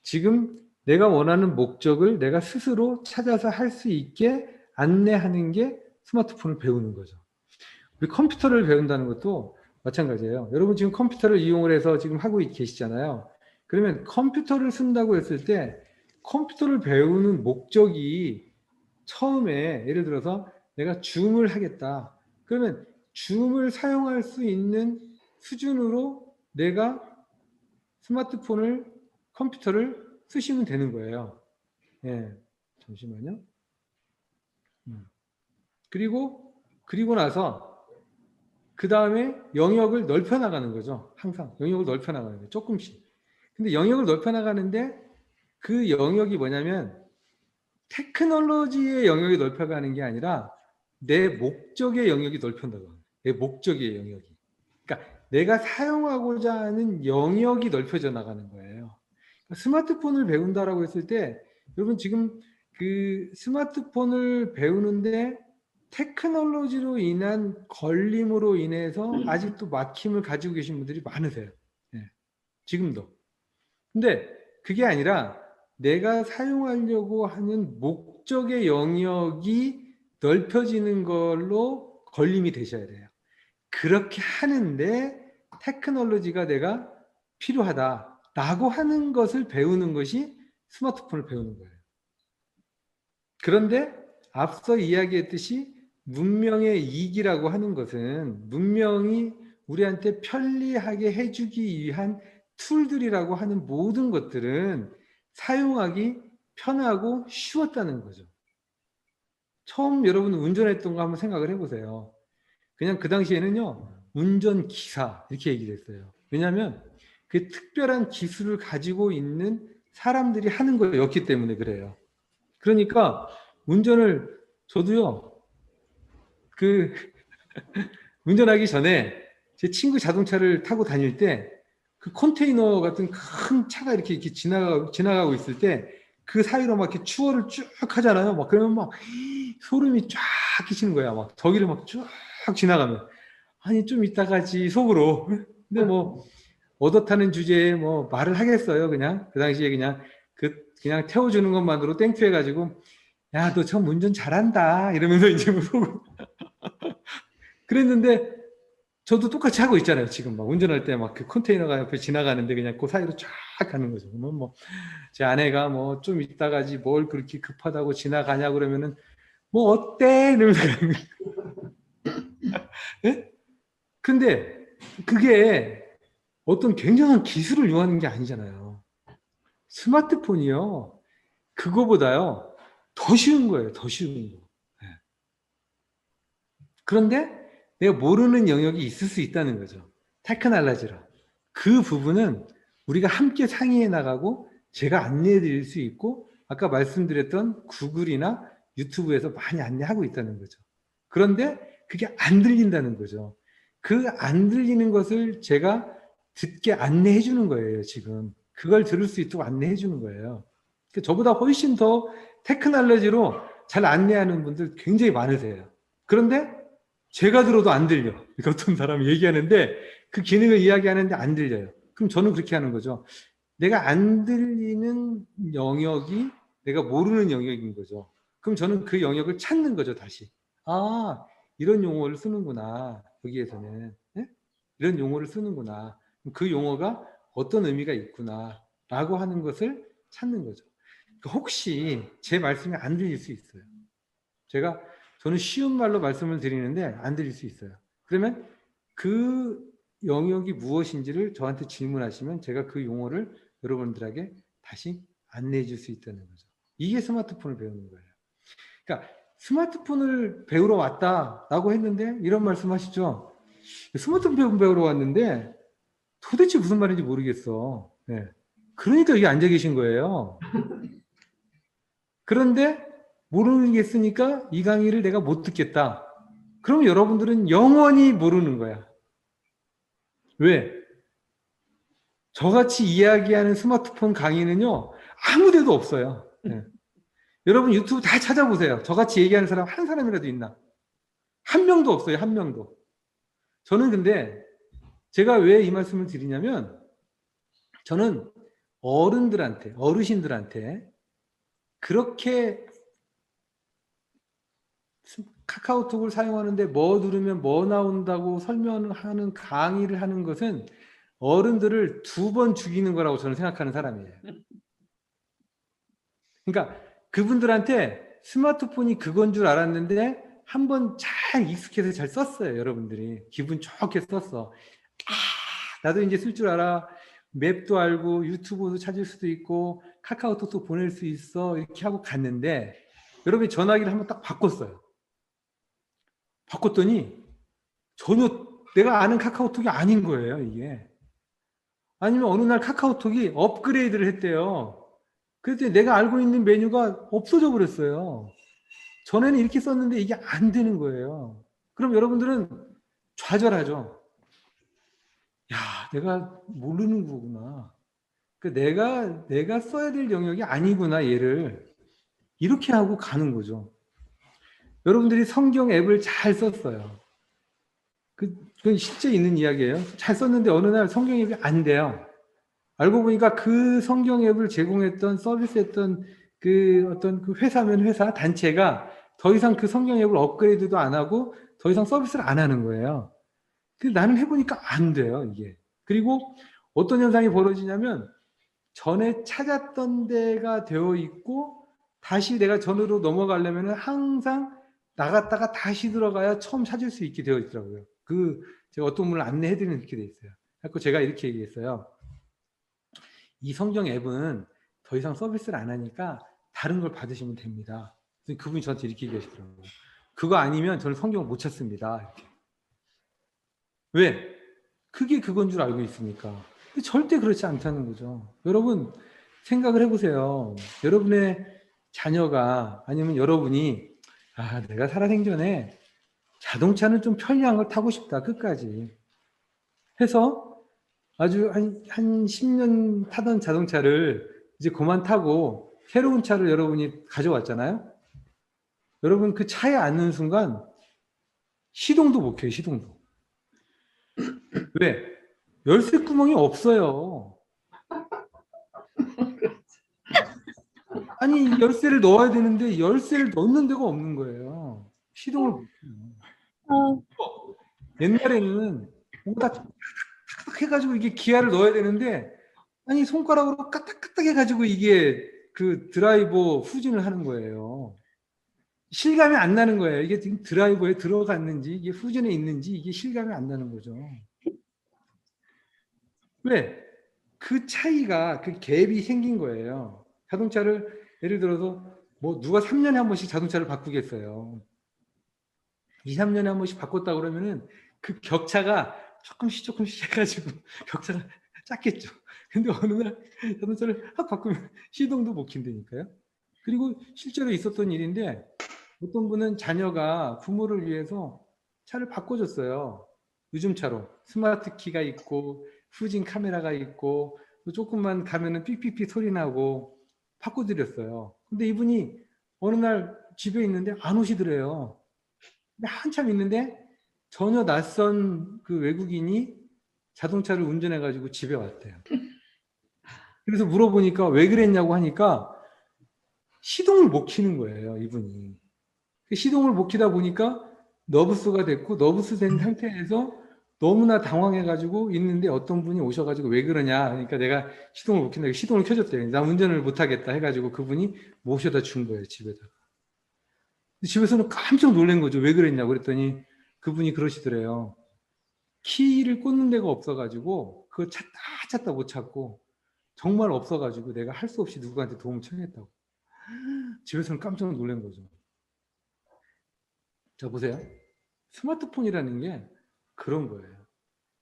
지금 내가 원하는 목적을 내가 스스로 찾아서 할 수 있게 안내하는 게 스마트폰을 배우는 거죠. 우리 컴퓨터를 배운다는 것도 마찬가지예요. 여러분 지금 컴퓨터를 이용을 해서 지금 하고 계시잖아요. 그러면 컴퓨터를 쓴다고 했을 때 컴퓨터를 배우는 목적이 처음에 예를 들어서 내가 줌을 하겠다. 그러면 줌을 사용할 수 있는 수준으로 내가 스마트폰을 컴퓨터를 쓰시면 되는 거예요. 예, 잠시만요. 그리고 나서 그 다음에 영역을 넓혀 나가는 거죠. 항상 영역을 넓혀 나가는 거예요. 조금씩. 근데 영역을 넓혀 나가는데 그 영역이 뭐냐면 테크놀로지의 영역이 넓혀가는 게 아니라 내 목적의 영역이 넓혀나가는 거예요. 내 목적의 영역이. 그러니까 내가 사용하고자 하는 영역이 넓혀져 나가는 거예요. 스마트폰을 배운다라고 했을 때 여러분 지금 그 스마트폰을 배우는데 테크놀로지로 인한 걸림으로 인해서 아직도 막힘을 가지고 계신 분들이 많으세요. 네. 지금도. 근데 그게 아니라 내가 사용하려고 하는 목적의 영역이 넓혀지는 걸로 걸림이 되셔야 돼요. 그렇게 하는데 테크놀로지가 내가 필요하다라고 하는 것을 배우는 것이 스마트폰을 배우는 거예요. 그런데 앞서 이야기했듯이 문명의 이익이라고 하는 것은 문명이 우리한테 편리하게 해주기 위한 툴들이라고 하는 모든 것들은 사용하기 편하고 쉬웠다는 거죠. 처음 여러분 운전했던 거 한번 생각을 해보세요. 그냥 그 당시에는요, 운전기사 이렇게 얘기를 했어요. 왜냐하면 그 특별한 기술을 가지고 있는 사람들이 하는 거였기 때문에 그래요. 그러니까 운전을 저도요, 그 운전하기 전에 제 친구 자동차를 타고 다닐 때 그 컨테이너 같은 큰 차가 이렇게 지나가고 있을 때 그 사이로 막 이렇게 추월을 쭉 하잖아요. 막 그러면 막 소름이 쫙 끼치는 거야. 막 저기를 막 쭉 지나가면 아니 좀 이따 가지 속으로. 근데 뭐 얻어 타는 주제에 뭐 말을 하겠어요. 그냥 그 당시에 그냥 태워주는 것만으로 땡큐해가지고 야 너 참 운전 잘한다 이러면서 이제 뭐 속으로 그랬는데. 저도 똑같이 하고 있잖아요. 지금 막 운전할 때 막 그 컨테이너가 옆에 지나가는데 그냥 그 사이로 쫙 가는 거죠. 그러면 뭐 제 아내가 뭐 좀 이따 가지 뭘 그렇게 급하다고 지나가냐 그러면은 뭐 어때? 이러면서 가는 거예요. 예? 근데 그게 어떤 굉장한 기술을 요하는 게 아니잖아요. 스마트폰이요. 그거보다요. 더 쉬운 거예요. 더 쉬운 거. 예. 그런데 내가 모르는 영역이 있을 수 있다는 거죠. 테크놀로지로. 그 부분은 우리가 함께 상의해 나가고 제가 안내해 드릴 수 있고 아까 말씀드렸던 구글이나 유튜브에서 많이 안내하고 있다는 거죠. 그런데 그게 안 들린다는 거죠. 그 안 들리는 것을 제가 듣게 안내해 주는 거예요, 지금. 그걸 들을 수 있도록 안내해 주는 거예요. 저보다 훨씬 더 테크놀로지로 잘 안내하는 분들 굉장히 많으세요. 그런데 제가 들어도 안 들려. 어떤 사람이 얘기하는데 그 기능을 이야기하는데 안 들려요. 그럼 저는 그렇게 하는 거죠. 내가 안 들리는 영역이 내가 모르는 영역인 거죠. 그럼 저는 그 영역을 찾는 거죠, 다시. 아, 이런 용어를 쓰는구나. 여기에서는. 네? 이런 용어를 쓰는구나. 그 용어가 어떤 의미가 있구나. 라고 하는 것을 찾는 거죠. 혹시 제 말씀이 안 들릴 수 있어요. 저는 쉬운 말로 말씀을 드리는데 안 드릴 수 있어요. 그러면 그 영역이 무엇인지를 저한테 질문하시면 제가 그 용어를 여러분들에게 다시 안내해 줄 수 있다는 거죠. 이게 스마트폰을 배우는 거예요. 그러니까 스마트폰을 배우러 왔다라고 했는데 이런 말씀 하시죠. 스마트폰 배우러 왔는데 도대체 무슨 말인지 모르겠어. 네. 그러니까 여기 앉아 계신 거예요. 그런데 모르겠으니까 이 강의를 내가 못 듣겠다. 그럼 여러분들은 영원히 모르는 거야. 왜? 저같이 이야기하는 스마트폰 강의는요, 아무 데도 없어요. 네. 여러분 유튜브 다 찾아보세요. 저같이 얘기하는 사람 한 사람이라도 있나? 한 명도 없어요. 한 명도. 저는 근데 제가 왜 이 말씀을 드리냐면 저는 어른들한테, 어르신들한테 그렇게 카카오톡을 사용하는데 뭐 누르면 뭐 나온다고 설명하는 강의를 하는 것은 어른들을 2번 죽이는 거라고 저는 생각하는 사람이에요. 그러니까 그분들한테 스마트폰이 그건 줄 알았는데 한번 잘 익숙해서 잘 썼어요. 여러분들이 기분 좋게 썼어. 아, 나도 이제 쓸 줄 알아. 맵도 알고 유튜브도 찾을 수도 있고 카카오톡도 보낼 수 있어. 이렇게 하고 갔는데 여러분이 전화기를 한번 딱 바꿨어요. 바꿨더니 전혀 내가 아는 카카오톡이 아닌 거예요. 이게. 아니면 어느 날 카카오톡이 업그레이드를 했대요. 그랬더니 내가 알고 있는 메뉴가 없어져 버렸어요. 전에는 이렇게 썼는데 이게 안 되는 거예요. 그럼 여러분들은 좌절하죠. 야, 내가 모르는 거구나. 내가 써야 될 영역이 아니구나, 얘를. 이렇게 하고 가는 거죠. 여러분들이 성경 앱을 잘 썼어요. 그건 실제 있는 이야기예요. 잘 썼는데 어느 날 성경 앱이 안 돼요. 알고 보니까 그 성경 앱을 제공했던 서비스했던 그 어떤 그 회사면 회사 단체가 더 이상 그 성경 앱을 업그레이드도 안 하고 더 이상 서비스를 안 하는 거예요. 나는 해보니까 안 돼요, 이게. 그리고 어떤 현상이 벌어지냐면 전에 찾았던 데가 되어 있고 다시 내가 전으로 넘어가려면 항상 나갔다가 다시 들어가야 처음 찾을 수 있게 되어 있더라고요. 제가 어떤 분을 안내해드리는 이렇게 돼 있어요. 그래서 제가 이렇게 얘기했어요. 이 성경 앱은 더 이상 서비스를 안 하니까 다른 걸 받으시면 됩니다. 그분이 저한테 이렇게 얘기하시더라고요. 그거 아니면 저는 성경을 못 찾습니다. 이렇게. 왜? 그게 그건 줄 알고 있으니까. 절대 그렇지 않다는 거죠. 여러분 생각을 해보세요. 여러분의 자녀가 아니면 여러분이 내가 살아생전에 자동차는 좀 편리한 걸 타고 싶다. 끝까지. 해서 아주 한 10년 타던 자동차를 이제 그만 타고 새로운 차를 여러분이 가져왔잖아요. 여러분 그 차에 앉는 순간 시동도 못 켜요. 시동도. 왜? 열쇠 구멍이 없어요. 아니 열쇠를 넣어야 되는데 열쇠를 넣는 데가 없는 거예요. 시동을 못 켜요. 옛날에는 뭔가 딱 해가지고 이게 기아를 넣어야 되는데 아니 손가락으로 까딱까딱 해가지고 이게 그 드라이버 후진을 하는 거예요. 실감이 안 나는 거예요. 이게 지금 드라이버에 들어갔는지 이게 후진에 있는지 이게 실감이 안 나는 거죠. 왜? 그 차이가 그 갭이 생긴 거예요. 자동차를 예를 들어서 뭐 누가 3년에 한 번씩 자동차를 바꾸겠어요. 2, 3년에 한 번씩 바꿨다 그러면은 그 격차가 조금씩 해가지고 격차가 작겠죠. 근데 어느 날 자동차를 확 바꾸면 시동도 못 킨다니까요. 그리고 실제로 있었던 일인데 어떤 분은 자녀가 부모를 위해서 차를 바꿔줬어요. 요즘 차로. 스마트 키가 있고 후진 카메라가 있고 조금만 가면은 삑삑삑 소리 나고 바꿔드렸어요. 근데 이분이 어느 날 집에 있는데 안 오시더래요. 근데 한참 있는데 전혀 낯선 그 외국인이 자동차를 운전해가지고 집에 왔대요. 그래서 물어보니까 왜 그랬냐고 하니까 시동을 못 켜는 거예요, 이분이. 시동을 못 켜다 보니까 너브스가 됐고 너브스 된 상태에서 너무나 당황해가지고 있는데 어떤 분이 오셔가지고 왜 그러냐 그러니까 내가 시동을 못 켠다 시동을 켜줬대요. 나 운전을 못하겠다 해가지고 그분이 모셔다 준 거예요, 집에다가. 집에서는 깜짝 놀란 거죠. 왜 그랬냐고 그랬더니 그분이 그러시더래요. 키를 꽂는 데가 없어가지고 그거 찾다 못 찾고 정말 없어가지고 내가 할 수 없이 누구한테 도움을 청했다고. 집에서는 깜짝 놀란 거죠. 자 보세요. 스마트폰이라는 게 그런 거예요.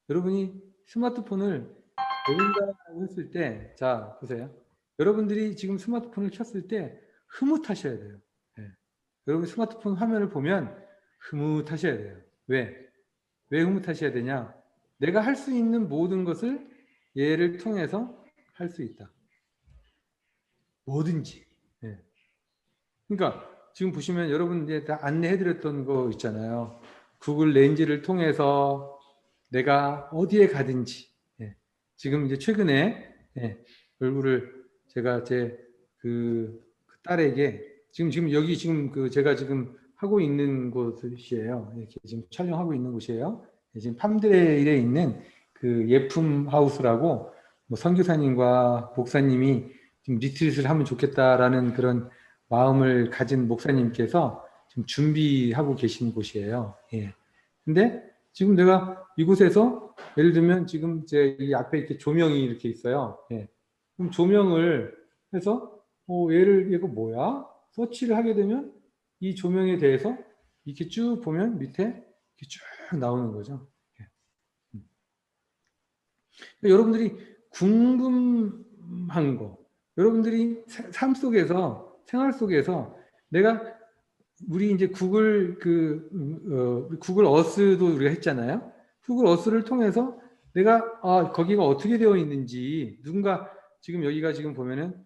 여러분이 스마트폰을 열린다고 했을 때, 자, 보세요. 여러분들이 지금 스마트폰을 켰을 때 흐뭇하셔야 돼요. 예. 여러분 스마트폰 화면을 보면 흐뭇하셔야 돼요. 왜? 왜 흐뭇하셔야 되냐? 내가 할 수 있는 모든 것을 얘를 통해서 할 수 있다. 뭐든지. 예. 그러니까 지금 보시면 여러분 이제 다 안내해드렸던 거 있잖아요. 구글 렌즈를 통해서 내가 어디에 가든지. 예. 지금 이제 최근에 예, 얼굴을 제가 제 딸에게 지금 여기 지금 제가 지금 하고 있는 곳이에요. 이렇게 지금 촬영하고 있는 곳이에요. 예, 지금 팜드레일에 있는 그 예품 하우스라고 뭐 선교사님과 목사님이 좀 리트릿을 하면 좋겠다라는 그런 마음을 가진 목사님께서 지금 준비하고 계신 곳이에요. 예. 근데 지금 내가 이곳에서 예를 들면 지금 제 이 앞에 이렇게 조명이 이렇게 있어요. 예. 그럼 조명을 해서 얘를 이거 뭐야? 서치를 하게 되면 이 조명에 대해서 이렇게 쭉 보면 밑에 이렇게 쭉 나오는 거죠. 예. 그러니까 여러분들이 궁금한 거, 여러분들이 삶 속에서 생활 속에서 내가 우리 이제 구글 어스도 우리가 했잖아요. 구글 어스를 통해서 내가 거기가 어떻게 되어 있는지 누군가 지금 여기가 지금 보면은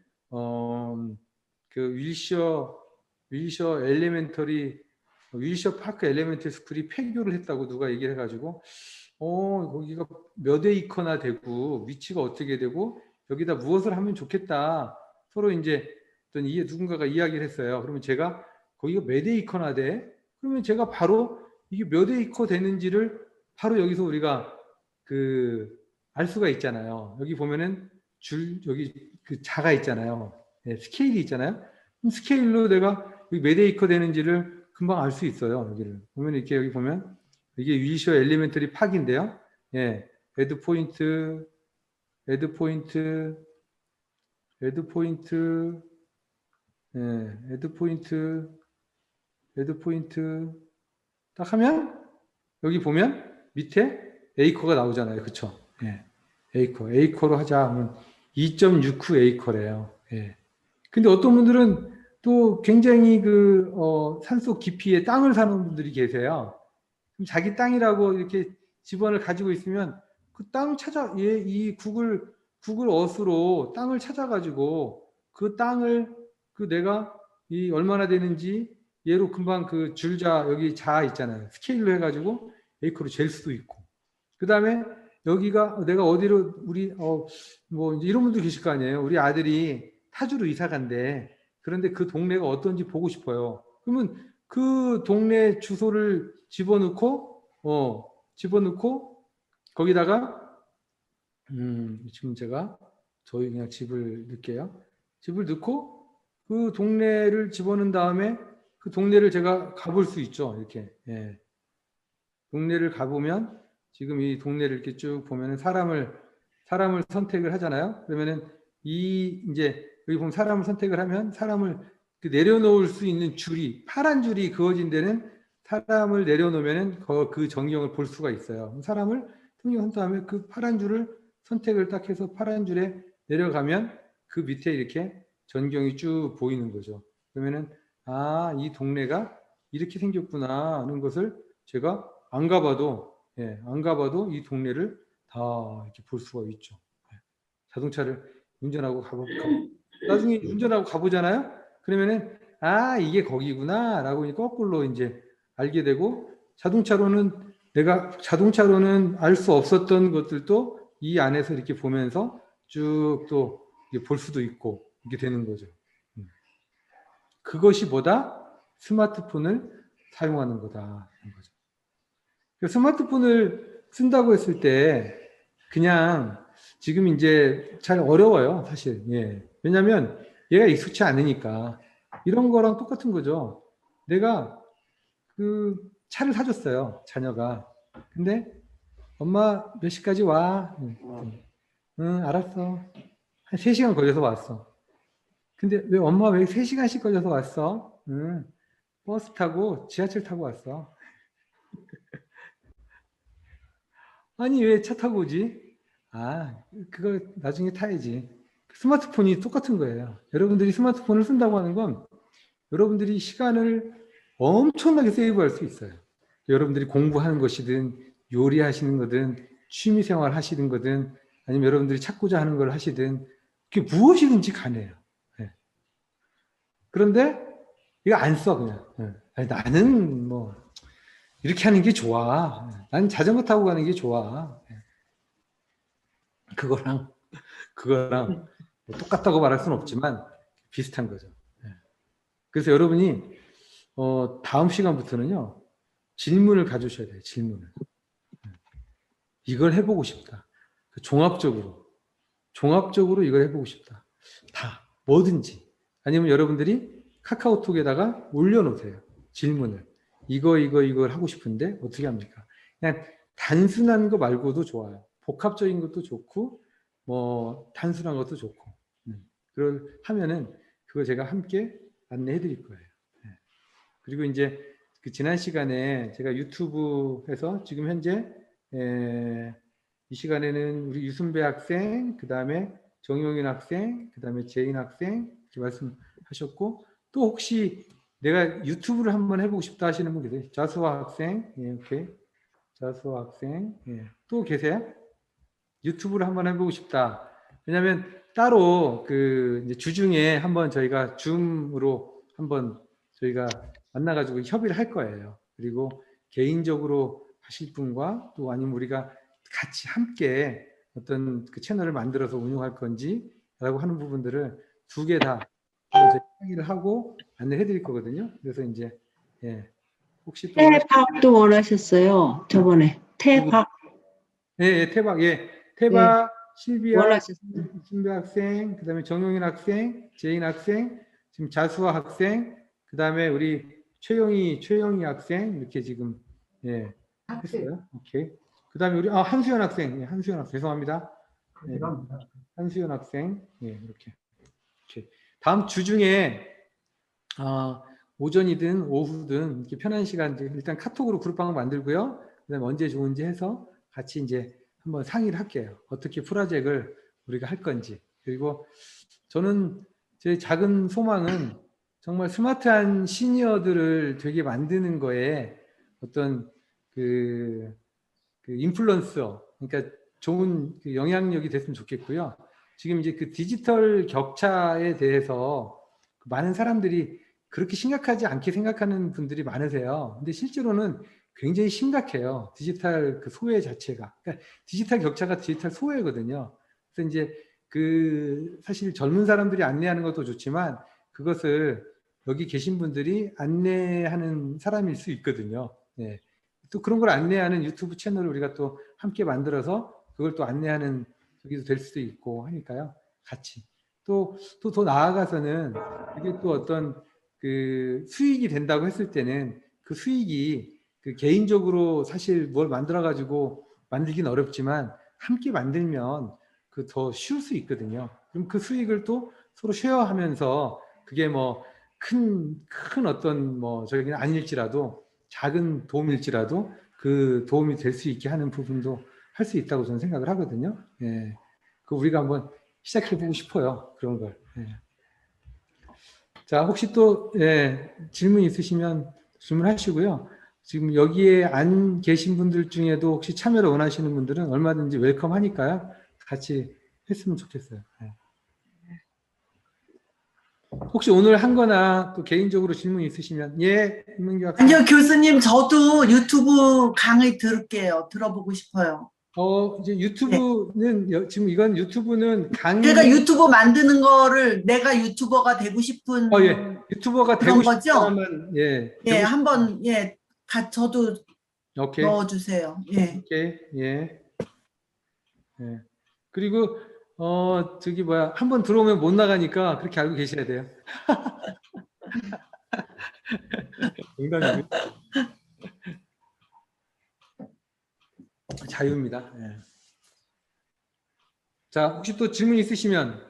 그 윌셔 파크 엘레멘터리 스쿨이 폐교를 했다고 누가 얘기를 해가지고 거기가 몇 에이커나 되고 위치가 어떻게 되고 여기다 무엇을 하면 좋겠다 서로 이제 어떤 누군가가 이야기를 했어요. 그러면 제가 거기가 몇 에이커나 돼? 그러면 제가 바로 이게 몇 에이커 되는지를 바로 여기서 우리가 알 수가 있잖아요. 여기 보면은 여기 그 자가 있잖아요. 네, 스케일이 있잖아요. 그럼 스케일로 내가 여기 몇 에이커 되는지를 금방 알 수 있어요. 여기를 보면 이렇게 여기 보면 이게 윌셔 엘리멘터리 팍인데요. 예, 애드 포인트, 예, 애드 포인트 딱 하면 여기 보면 밑에 에이커가 나오잖아요. 그쵸? 예. 에이커로 하자 하면 2.69 에이커래요. 예. 근데 어떤 분들은 또 굉장히 산속 깊이에 땅을 사는 분들이 계세요. 그럼 자기 땅이라고 이렇게 집원을 가지고 있으면 그 땅 이 구글 어스로 땅을 찾아가지고 그 땅을 내가 이 얼마나 되는지 얘로 금방 그 줄자 여기 자 있잖아요. 스케일로 해가지고 에이커로 잴 수도 있고. 그 다음에 여기가 내가 어디로 뭐 이제 이런 분도 계실 거 아니에요. 우리 아들이 타주로 이사 간대. 그런데 그 동네가 어떤지 보고 싶어요. 그러면 그 동네 주소를 집어넣고 거기다가 지금 제가 저희 그냥 집을 넣을게요. 집을 넣고 그 동네를 집어넣은 다음에 그 동네를 제가 가볼 수 있죠. 이렇게. 예. 동네를 가보면 지금 이 동네를 이렇게 쭉 보면은 사람을 선택을 하잖아요. 그러면은 이제 여기 보면 사람을 선택을 하면 사람을 내려놓을 수 있는 줄이 파란 줄이 그어진 데는 사람을 내려놓으면은 그 전경을 볼 수가 있어요. 사람을 통역한 다음에 그 파란 줄을 선택을 딱 해서 파란 줄에 내려가면 그 밑에 이렇게 전경이 쭉 보이는 거죠. 그러면은 이 동네가 이렇게 생겼구나 하는 것을 제가 안 가봐도 이 동네를 다 이렇게 볼 수가 있죠. 자동차를 운전하고 나중에 운전하고 가보잖아요. 그러면은 이게 거기구나라고 거꾸로 이제 알게 되고 자동차로는 알 수 없었던 것들도 이 안에서 이렇게 보면서 쭉 또 볼 수도 있고 이렇게 되는 거죠. 그것이 뭐다? 스마트폰을 사용하는 거다. 스마트폰을 쓴다고 했을 때 그냥 지금 이제 잘 어려워요, 사실. 예. 왜냐하면 얘가 익숙치 않으니까 이런 거랑 똑같은 거죠. 내가 그 차를 사줬어요, 자녀가. 근데 엄마 몇 시까지 와? 응, 알았어. 한 3시간 걸려서 왔어. 근데 엄마 왜 3시간씩 걸려서 왔어? 응, 버스 타고 지하철 타고 왔어. 아니 왜 차 타고 오지? 그걸 나중에 타야지. 스마트폰이 똑같은 거예요. 여러분들이 스마트폰을 쓴다고 하는 건 여러분들이 시간을 엄청나게 세이브할 수 있어요. 여러분들이 공부하는 것이든 요리하시는 거든 취미생활 하시는 거든 아니면 여러분들이 찾고자 하는 걸 하시든 그게 무엇이든지 가네요. 예. 그런데 이거 안 써 그냥. 예. 아니, 나는 뭐 이렇게 하는 게 좋아. 난 자전거 타고 가는 게 좋아. 예. 그거랑 뭐 똑같다고 말할 수는 없지만 비슷한 거죠. 예. 그래서 여러분이 다음 시간부터는요 질문을 가져오셔야 돼요. 질문을. 이걸 해보고 싶다. 종합적으로 이걸 해보고 싶다. 다 뭐든지 아니면 여러분들이 카카오톡에다가 올려놓으세요. 질문을 이걸 하고 싶은데 어떻게 합니까? 그냥 단순한 거 말고도 좋아요. 복합적인 것도 좋고 뭐 단순한 것도 좋고 그걸 하면은 그거 제가 함께 안내해 드릴 거예요. 그리고 이제 그 지난 시간에 제가 유튜브에서 지금 현재 이 시간에는 우리 유순배 학생, 그 다음에 정용인 학생, 그 다음에 재인 학생 이렇게 말씀하셨고 또 혹시 내가 유튜브를 한번 해보고 싶다 하시는 분 계세요? 자수아 학생, 예, 오케이. 자수아 학생, 예. 또 계세요? 유튜브를 한번 해보고 싶다. 왜냐하면 따로 그 이제 주중에 한번 저희가 줌으로 한번 저희가 만나가지고 협의를 할 거예요. 그리고 개인적으로 하실 분과 또 아니면 우리가 같이 함께 어떤 그 채널을 만들어서 운영할 건지라고 하는 부분들을 두 개 다 상의를 하고 안내해 드릴 거거든요. 그래서 이제 예, 혹시 또 태박도 원하셨어요. 저번에 태박 예, 태박, 실비아, 원하셨어요. 신배 학생, 그 다음에 정용인 학생, 재인 학생, 지금 자수아 학생, 그 다음에 우리 최영희 학생, 이렇게 지금, 예, 했어요. 오케이. 그 다음에 우리, 한수연 학생, 예, 한수연 학생, 죄송합니다. 예, 한수연 학생, 예, 이렇게. 오케이. 다음 주 중에, 오전이든 오후든 이렇게 편한 시간, 일단 카톡으로 그룹방을 만들고요. 그 다음에 언제 좋은지 해서 같이 이제 한번 상의를 할게요. 어떻게 프로젝트를 우리가 할 건지. 그리고 저는 제 작은 소망은 정말 스마트한 시니어들을 되게 만드는 거에 어떤 그 인플루언서, 그러니까 좋은 그 영향력이 됐으면 좋겠고요. 지금 이제 그 디지털 격차에 대해서 많은 사람들이 그렇게 심각하지 않게 생각하는 분들이 많으세요. 근데 실제로는 굉장히 심각해요. 디지털 그 소외 자체가. 그러니까 디지털 격차가 디지털 소외거든요. 그래서 이제 그 사실 젊은 사람들이 안내하는 것도 좋지만 그것을 여기 계신 분들이 안내하는 사람일 수 있거든요. 네. 또 그런 걸 안내하는 유튜브 채널을 우리가 또 함께 만들어서 그걸 또 안내하는 저기도 될 수도 있고 하니까요. 같이. 또 더 나아가서는 이게 또 어떤 그 수익이 된다고 했을 때는 그 수익이 그 개인적으로 사실 뭘 만들어 가지고 만들긴 어렵지만 함께 만들면 그 더 쉬울 수 있거든요. 그럼 그 수익을 또 서로 쉐어하면서 그게 뭐 큰 어떤 뭐 저기는 아닐지라도 작은 도움일지라도 그 도움이 될 수 있게 하는 부분도 할 수 있다고 저는 생각을 하거든요. 예. 그 우리가 한번 시작해 보고 싶어요. 그런 걸. 예. 자, 혹시 또 예, 질문 있으시면 질문하시고요. 지금 여기에 안 계신 분들 중에도 혹시 참여를 원하시는 분들은 얼마든지 웰컴 하니까요. 같이 했으면 좋겠어요. 예. 혹시 오늘 한 거나 또 개인적으로 질문 있으시면 예, 임은규 학생. 아니요, 교수님, 저도 유튜브 강의 들어보고 싶어요. 이제 유튜브는 네. 지금 이건 유튜브는 강의. 제가 유튜브 만드는 거를 내가 유튜버가 되고 싶은 예. 유튜버가 그런 되고 싶은 거죠? 사람은 예. 예, 한번 예, 저도 오케이. 넣어주세요. 예. 오케이. 예. 예. 그리고 저기 뭐야 한번 들어오면 못 나가니까 그렇게 알고 계셔야 돼요. 농담이고요. 자유입니다. 예. 자, 혹시 또 질문 있으시면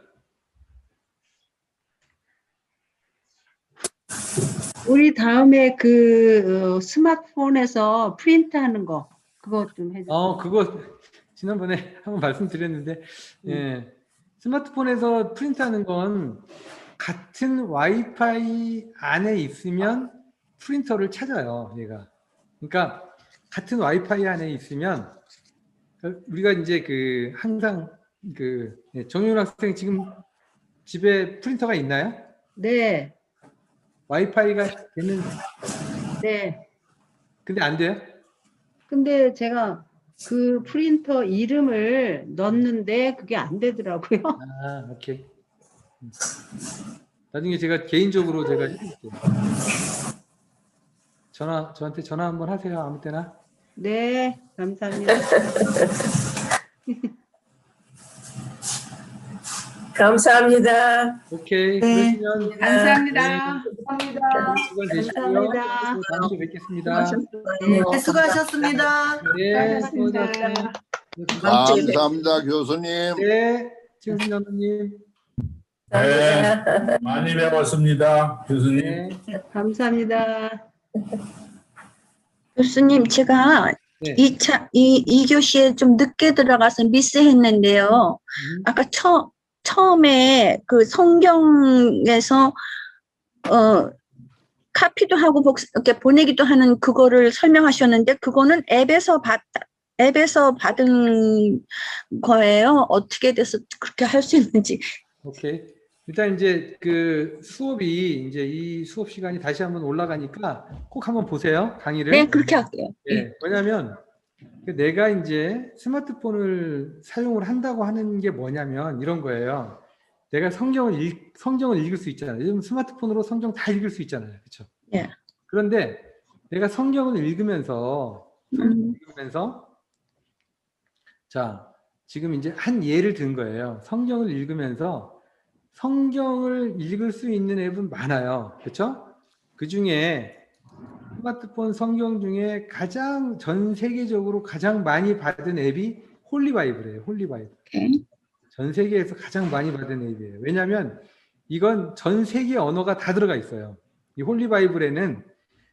우리 다음에 그 스마트폰에서 프린트하는 거 그거 좀 해주세요. 그거 지난번에 한번 말씀드렸는데, 예, 스마트폰에서 프린트하는 건 같은 와이파이 안에 있으면 프린터를 찾아요, 얘가. 그러니까 같은 와이파이 안에 있으면 우리가 이제 그 항상 그 정윤 학생 지금 집에 프린터가 있나요? 네, 와이파이가 되는 네. 근데 안 돼요? 근데 제가 그 프린터 이름을 넣었는데 그게 안 되더라고요. 아, 오케이. 나중에 제가 개인적으로 제가 해드릴게요. 저한테 전화 한번 하세요. 아무 때나. 네, 감사합니다. 감사합니다. 오케이. 네. 그러시면 감사합니다. 좋은 시간 되시고요. 감사합니다. 또 다음 주에 뵙겠습니다. 네, 수고하셨습니다. 네, 수고하셨습니다. 감사합니다, 교수님. 네, 최은순 장로님. 감사합니다. 많이 배웠습니다, 교수님. 네. 감사합니다. 교수님, 제가 네. 이 교시에 좀 늦게 들어가서 미스했는데요. 아까 처음에 그 성경에서, 카피도 하고 이렇게 보내기도 하는 그거를 설명하셨는데, 그거는 앱에서 받은 거예요. 어떻게 돼서 그렇게 할 수 있는지. 오케이. 일단 이제 그 수업이 이제 이 수업 시간이 다시 한번 올라가니까 꼭 한번 보세요. 강의를. 네, 그렇게 할게요. 예, 왜냐하면 내가 이제 스마트폰을 사용을 한다고 하는 게 뭐냐면 이런 거예요. 내가 성경을 읽을 수 있잖아요. 요즘 스마트폰으로 성경 다 읽을 수 있잖아요. 그렇죠? 예. 그런데 내가 성경을 읽으면서 자, 지금 이제 한 예를 든 거예요. 성경을 읽으면서 성경을 읽을 수 있는 앱은 많아요. 그렇죠? 그 중에 스마트폰 성경 중에 가장 전 세계적으로 가장 많이 받은 앱이 홀리바이블이에요. 홀리바이블. 전 세계에서 가장 많이 받은 앱이에요. 왜냐하면 이건 전 세계 언어가 다 들어가 있어요. 이 홀리바이블에는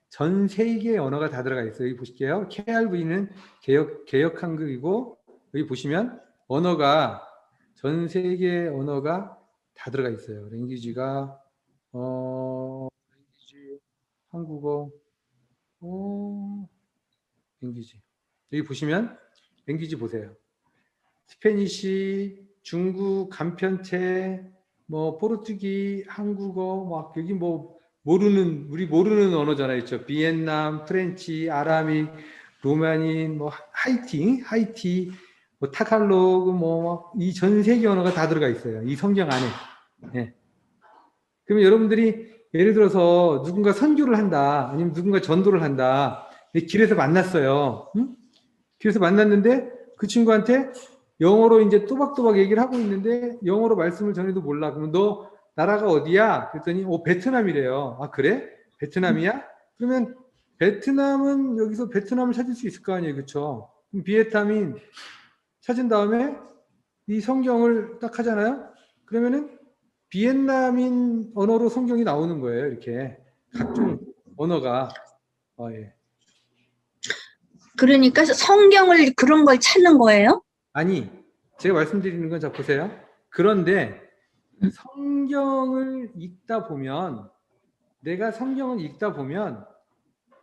전 세계 언어가 다 들어가 있어요. 여기 보실게요. KRV는 개역 한글이고 여기 보시면 언어가 전 세계 언어가 다 들어가 있어요. 랭귀지가 랭귀지 한국어 랭귀지 여기 보시면 랭귀지 보세요. 스페니시, 중국, 간편체, 뭐 포르투기, 한국어 막 여기 뭐 우리 모르는 언어잖아요. 있죠. 비엔남, 프렌치, 아라믹, 로마닌, 뭐 하이티, 뭐 타갈로그 뭐 이 전 세계 언어가 다 들어가 있어요. 이 성경 안에. 예. 그러면 여러분들이 예를 들어서 누군가 선교를 한다, 아니면 누군가 전도를 한다. 길에서 만났어요. 응? 길에서 만났는데 그 친구한테 영어로 이제 또박또박 얘기를 하고 있는데 영어로 말씀을 전해도 몰라. 그러면 너 나라가 어디야? 그랬더니 베트남이래요. 아 그래? 베트남이야? 그러면 베트남은 여기서 베트남을 찾을 수 있을 거 아니에요. 그렇죠? 그럼 비에타민 찾은 다음에 이 성경을 딱 하잖아요. 그러면은 비엔남인 언어로 성경이 나오는 거예요. 이렇게 각종 언어가. 예. 그러니까 성경을 그런 걸 찾는 거예요? 아니, 제가 말씀드리는 건 자 보세요. 그런데 성경을 읽다 보면 내가 성경을 읽다 보면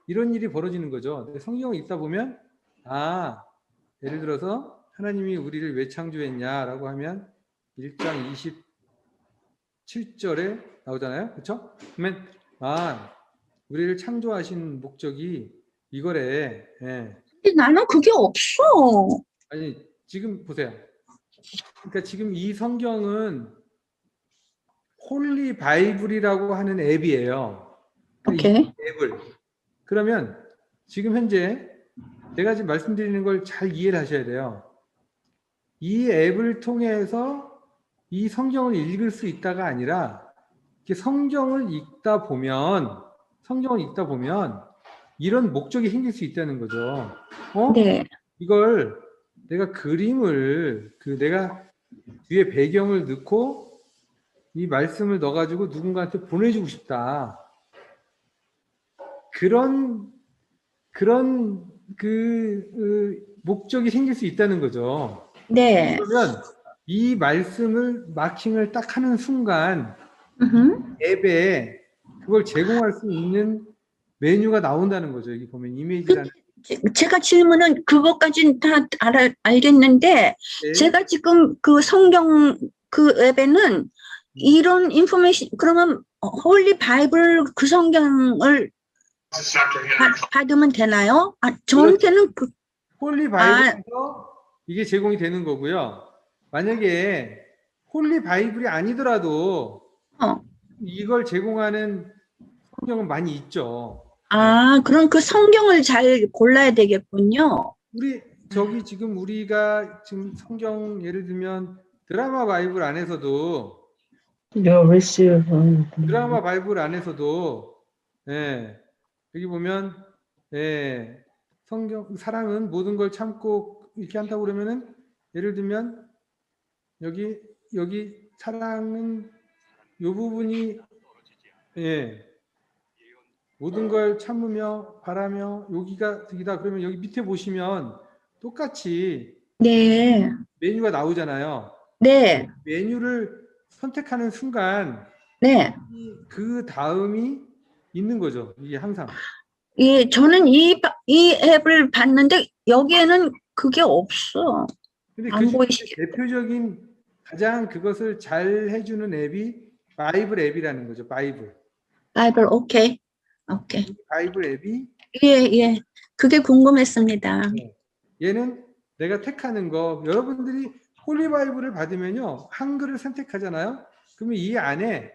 이런 일이 벌어지는 거죠. 성경을 읽다 보면 예를 들어서 하나님이 우리를 왜 창조했냐라고 하면 1장 27절에 나오잖아요. 그렇죠? 그러면 우리를 창조하신 목적이 이거래. 예. 근데 나는 그게 없어. 아니 지금 보세요. 그러니까 지금 이 성경은 홀리 바이블이라고 하는 앱이에요. 그러니까 오케이. 이 앱을 그러면 지금 현재 제가 지금 말씀드리는 걸 잘 이해를 하셔야 돼요. 이 앱을 통해서 이 성경을 읽을 수 있다가 아니라 성경을 읽다 보면 이런 목적이 생길 수 있다는 거죠. 네. 이걸 내가 그림을 내가 뒤에 배경을 넣고 이 말씀을 넣어가지고 누군가한테 보내주고 싶다. 그런 목적이 생길 수 있다는 거죠. 네. 그러면 이 말씀을 마킹을 딱 하는 순간 음흠. 앱에 그걸 제공할 수 있는 메뉴가 나온다는 거죠. 여기 보면 이미지라는. 제가 질문은 그것까지는 다 알겠는데 네. 제가 지금 그 성경 그 앱에는 이런 인포메이션 그러면 홀리 바이블 그 성경을 받으면 되나요? 아, 저한테는 그 홀리 바이블에서 이게 제공이 되는 거고요. 만약에 홀리 바이블이 아니더라도 이걸 제공하는 성경은 많이 있죠. 그럼 그 성경을 잘 골라야 되겠군요. 우리 저기 지금 우리가 지금 성경 예를 들면 드라마 바이블 안에서도 드라마 바이블 안에서도 예, 여기 보면 예, 성경 사랑은 모든 걸 참고 이렇게 한다고 그러면은 예를 들면 여기 사랑은 요 부분이 예, 모든 걸 참으며 바라며 여기가 득이다 그러면 여기 밑에 보시면 똑같이 네. 메뉴가 나오잖아요. 네. 메뉴를 선택하는 순간 네. 그 다음이 있는 거죠. 이게 항상. 예, 저는 이 앱을 봤는데 여기에는 그게 없어. 근데 안 그 중에 보이시죠? 대표적인 가장 그것을 잘 해주는 앱이 바이블 앱이라는 거죠. 바이블. 바이블, 오케이. 바이블 앱이 예. 그게 궁금했습니다. 얘는 내가 택하는 거 여러분들이 홀리 바이블을 받으면요 한글을 선택하잖아요. 그러면 이 안에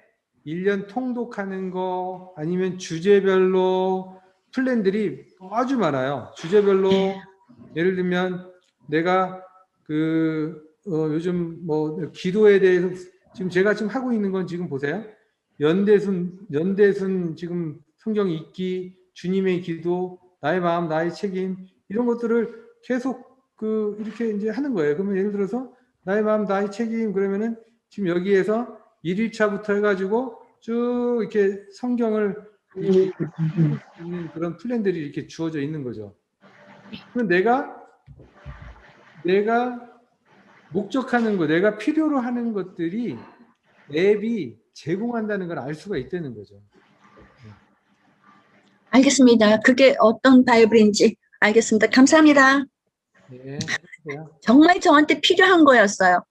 1년 통독하는 거 아니면 주제별로 플랜들이 아주 많아요. 주제별로 예를 들면 내가 요즘 뭐 기도에 대해서 지금 제가 지금 하고 있는 건 지금 보세요. 연대순 지금 성경 읽기, 주님의 기도, 나의 마음, 나의 책임 이런 것들을 계속 이렇게 이제 하는 거예요. 그러면 예를 들어서 나의 마음, 나의 책임 그러면은 지금 여기에서 1일차부터 해가지고 쭉 이렇게 성경을 읽는 그런 플랜들이 이렇게 주어져 있는 거죠. 그럼 내가 목적하는 거, 내가 필요로 하는 것들이 앱이 제공한다는 걸 알 수가 있다는 거죠. 알겠습니다. 그게 어떤 바이블인지 알겠습니다. 감사합니다. 네. 정말 저한테 필요한 거였어요.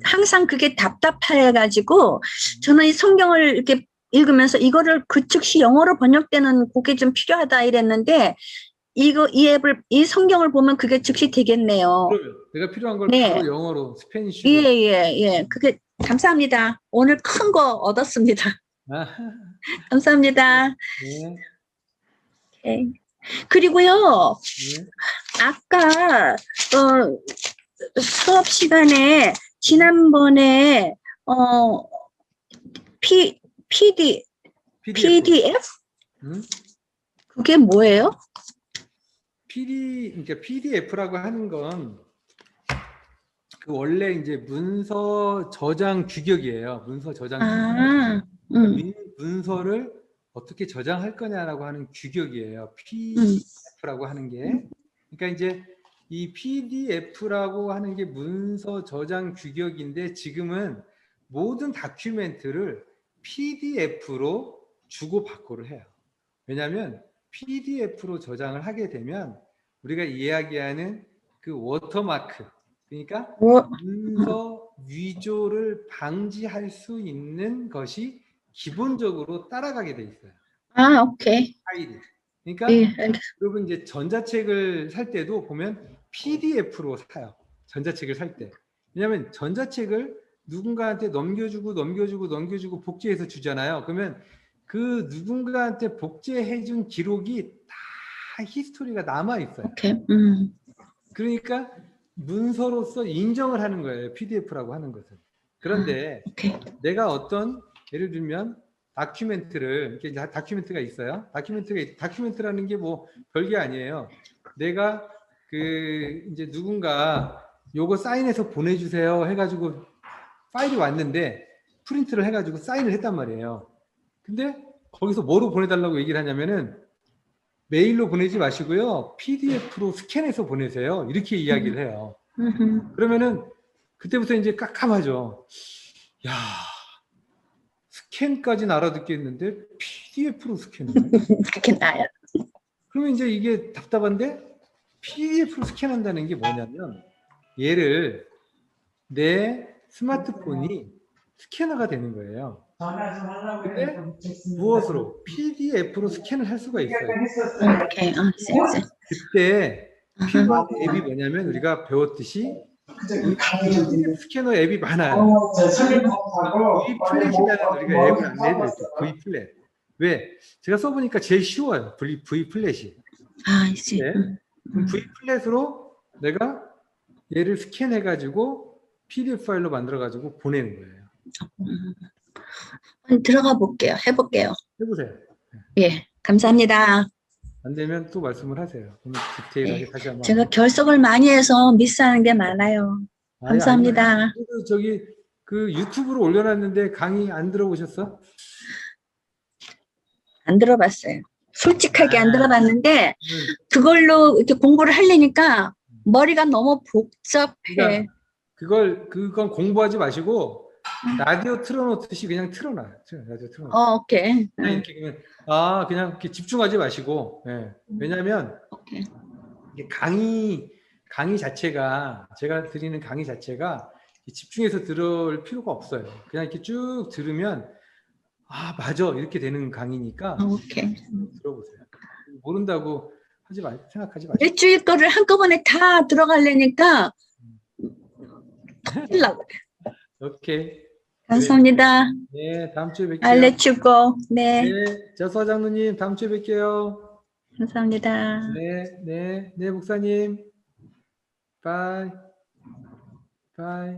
항상 그게 답답해가지고 저는 이 성경을 이렇게 읽으면서 이거를 그 즉시 영어로 번역되는 그게 좀 필요하다 이랬는데 이 성경을 보면 그게 즉시 되겠네요. 그러면 내가 필요한 걸 네. 바로 영어로 스페니쉬로. 예. 그게 감사합니다. 오늘 큰 거 얻었습니다. 감사합니다. 네. 오케이. 그리고요. 네. 아까 수업 시간에 지난번에 PDF? 그게 뭐예요? 그러니까 PDF라고 하는 건 그 원래 이제 문서 저장 규격이에요. 문서 저장 규격. 문서를 어떻게 저장할 거냐라고 하는 규격이에요. PDF라고 하는 게. 그러니까 이제 이 PDF라고 하는 게 문서 저장 규격인데 지금은 모든 다큐멘트를 PDF로 주고받고를 해요. 왜냐하면 PDF로 저장을 하게 되면 우리가 이야기하는 그 워터마크, 그러니까 문서 위조를 방지할 수 있는 것이 기본적으로 따라가게 돼 있어요. 오케이. 파일이. 그러니까 여러분 이제 전자책을 살 때도 보면 PDF로 사요. 전자책을 살 때. 왜냐하면 전자책을 누군가한테 넘겨주고 복제해서 주잖아요. 그러면 그 누군가한테 복제해준 기록이 다 히스토리가 남아 있어요. 그러니까 문서로서 인정을 하는 거예요. PDF라고 하는 것은. 그런데 내가 어떤 예를 들면 다큐멘트를 이렇게 다큐멘트가 있어요. 다큐멘트라는 게 뭐 별게 아니에요. 내가 이제 누군가 요거 사인해서 보내주세요 해가지고 파일이 왔는데 프린트를 해가지고 사인을 했단 말이에요. 근데 거기서 뭐로 보내달라고 얘기를 하냐면은 메일로 보내지 마시고요. PDF로 스캔해서 보내세요. 이렇게 이야기를 해요. 그러면은 그때부터 이제 깜깜하죠. 야, 스캔까지는 알아듣겠는데 PDF로 스캔을 해? 그렇게 나요. 그러면 이제 이게 답답한데 PDF로 스캔한다는 게 뭐냐면 얘를 내 스마트폰이 스캐너가 되는 거예요. 전화 좀 하려고 근데 해서 못했습니다. 무엇으로? PDF로 스캔을 할 수가 있어요. 했었어요. 오케이. 센스. 그때 필요한 앱이 뭐냐면 우리가 배웠듯이 PDF 스캐너 앱이 많아요. 저 설명하고 V 플랫이라는 우리가 앱을 안내해드렸죠. V 플랫. 왜? 제가 써보니까 제일 쉬워요. V 플랫이. 이제. 네. 그럼 V 플랫으로 내가 얘를 스캔해가지고 PDF 파일로 만들어가지고 보내는 거예요. 들어가 볼게요. 해볼게요. 해보세요. 예, 감사합니다. 안 되면 또 말씀을 하세요. 그러면 디테일하게 네. 다시 한번. 제가 결석을 많이 해서 미스하는 게 많아요. 감사합니다. 그래도 저기 그 유튜브로 올려놨는데 강의 안 들어보셨어? 안 들어봤어요. 솔직하게 안 아. 들어봤는데 그걸로 이렇게 공부를 하려니까 머리가 너무 복잡해. 그러니까 그건 공부하지 마시고 라디오 틀어놓듯이 그냥 틀어놔요. 라디오 틀어놔. 오케이. 그냥 이렇게 그냥 이렇게 집중하지 마시고. 예. 왜냐하면 오케이. 이게 강의 자체가 제가 드리는 강의 자체가 집중해서 들을 필요가 없어요. 그냥 이렇게 쭉 들으면 맞아 이렇게 되는 강의니까 오케이. 들어보세요. 모른다고 생각하지 마시고. 일주일 거를 한꺼번에 다 들어가려니까 터질라고. 오케이. 감사합니다. 네, 다음 주에 뵐게요. I'll let you go. 네, 네, 저서 장로님 다음 주에 뵐게요. 감사합니다. 네, 목사님. 바이. 바이.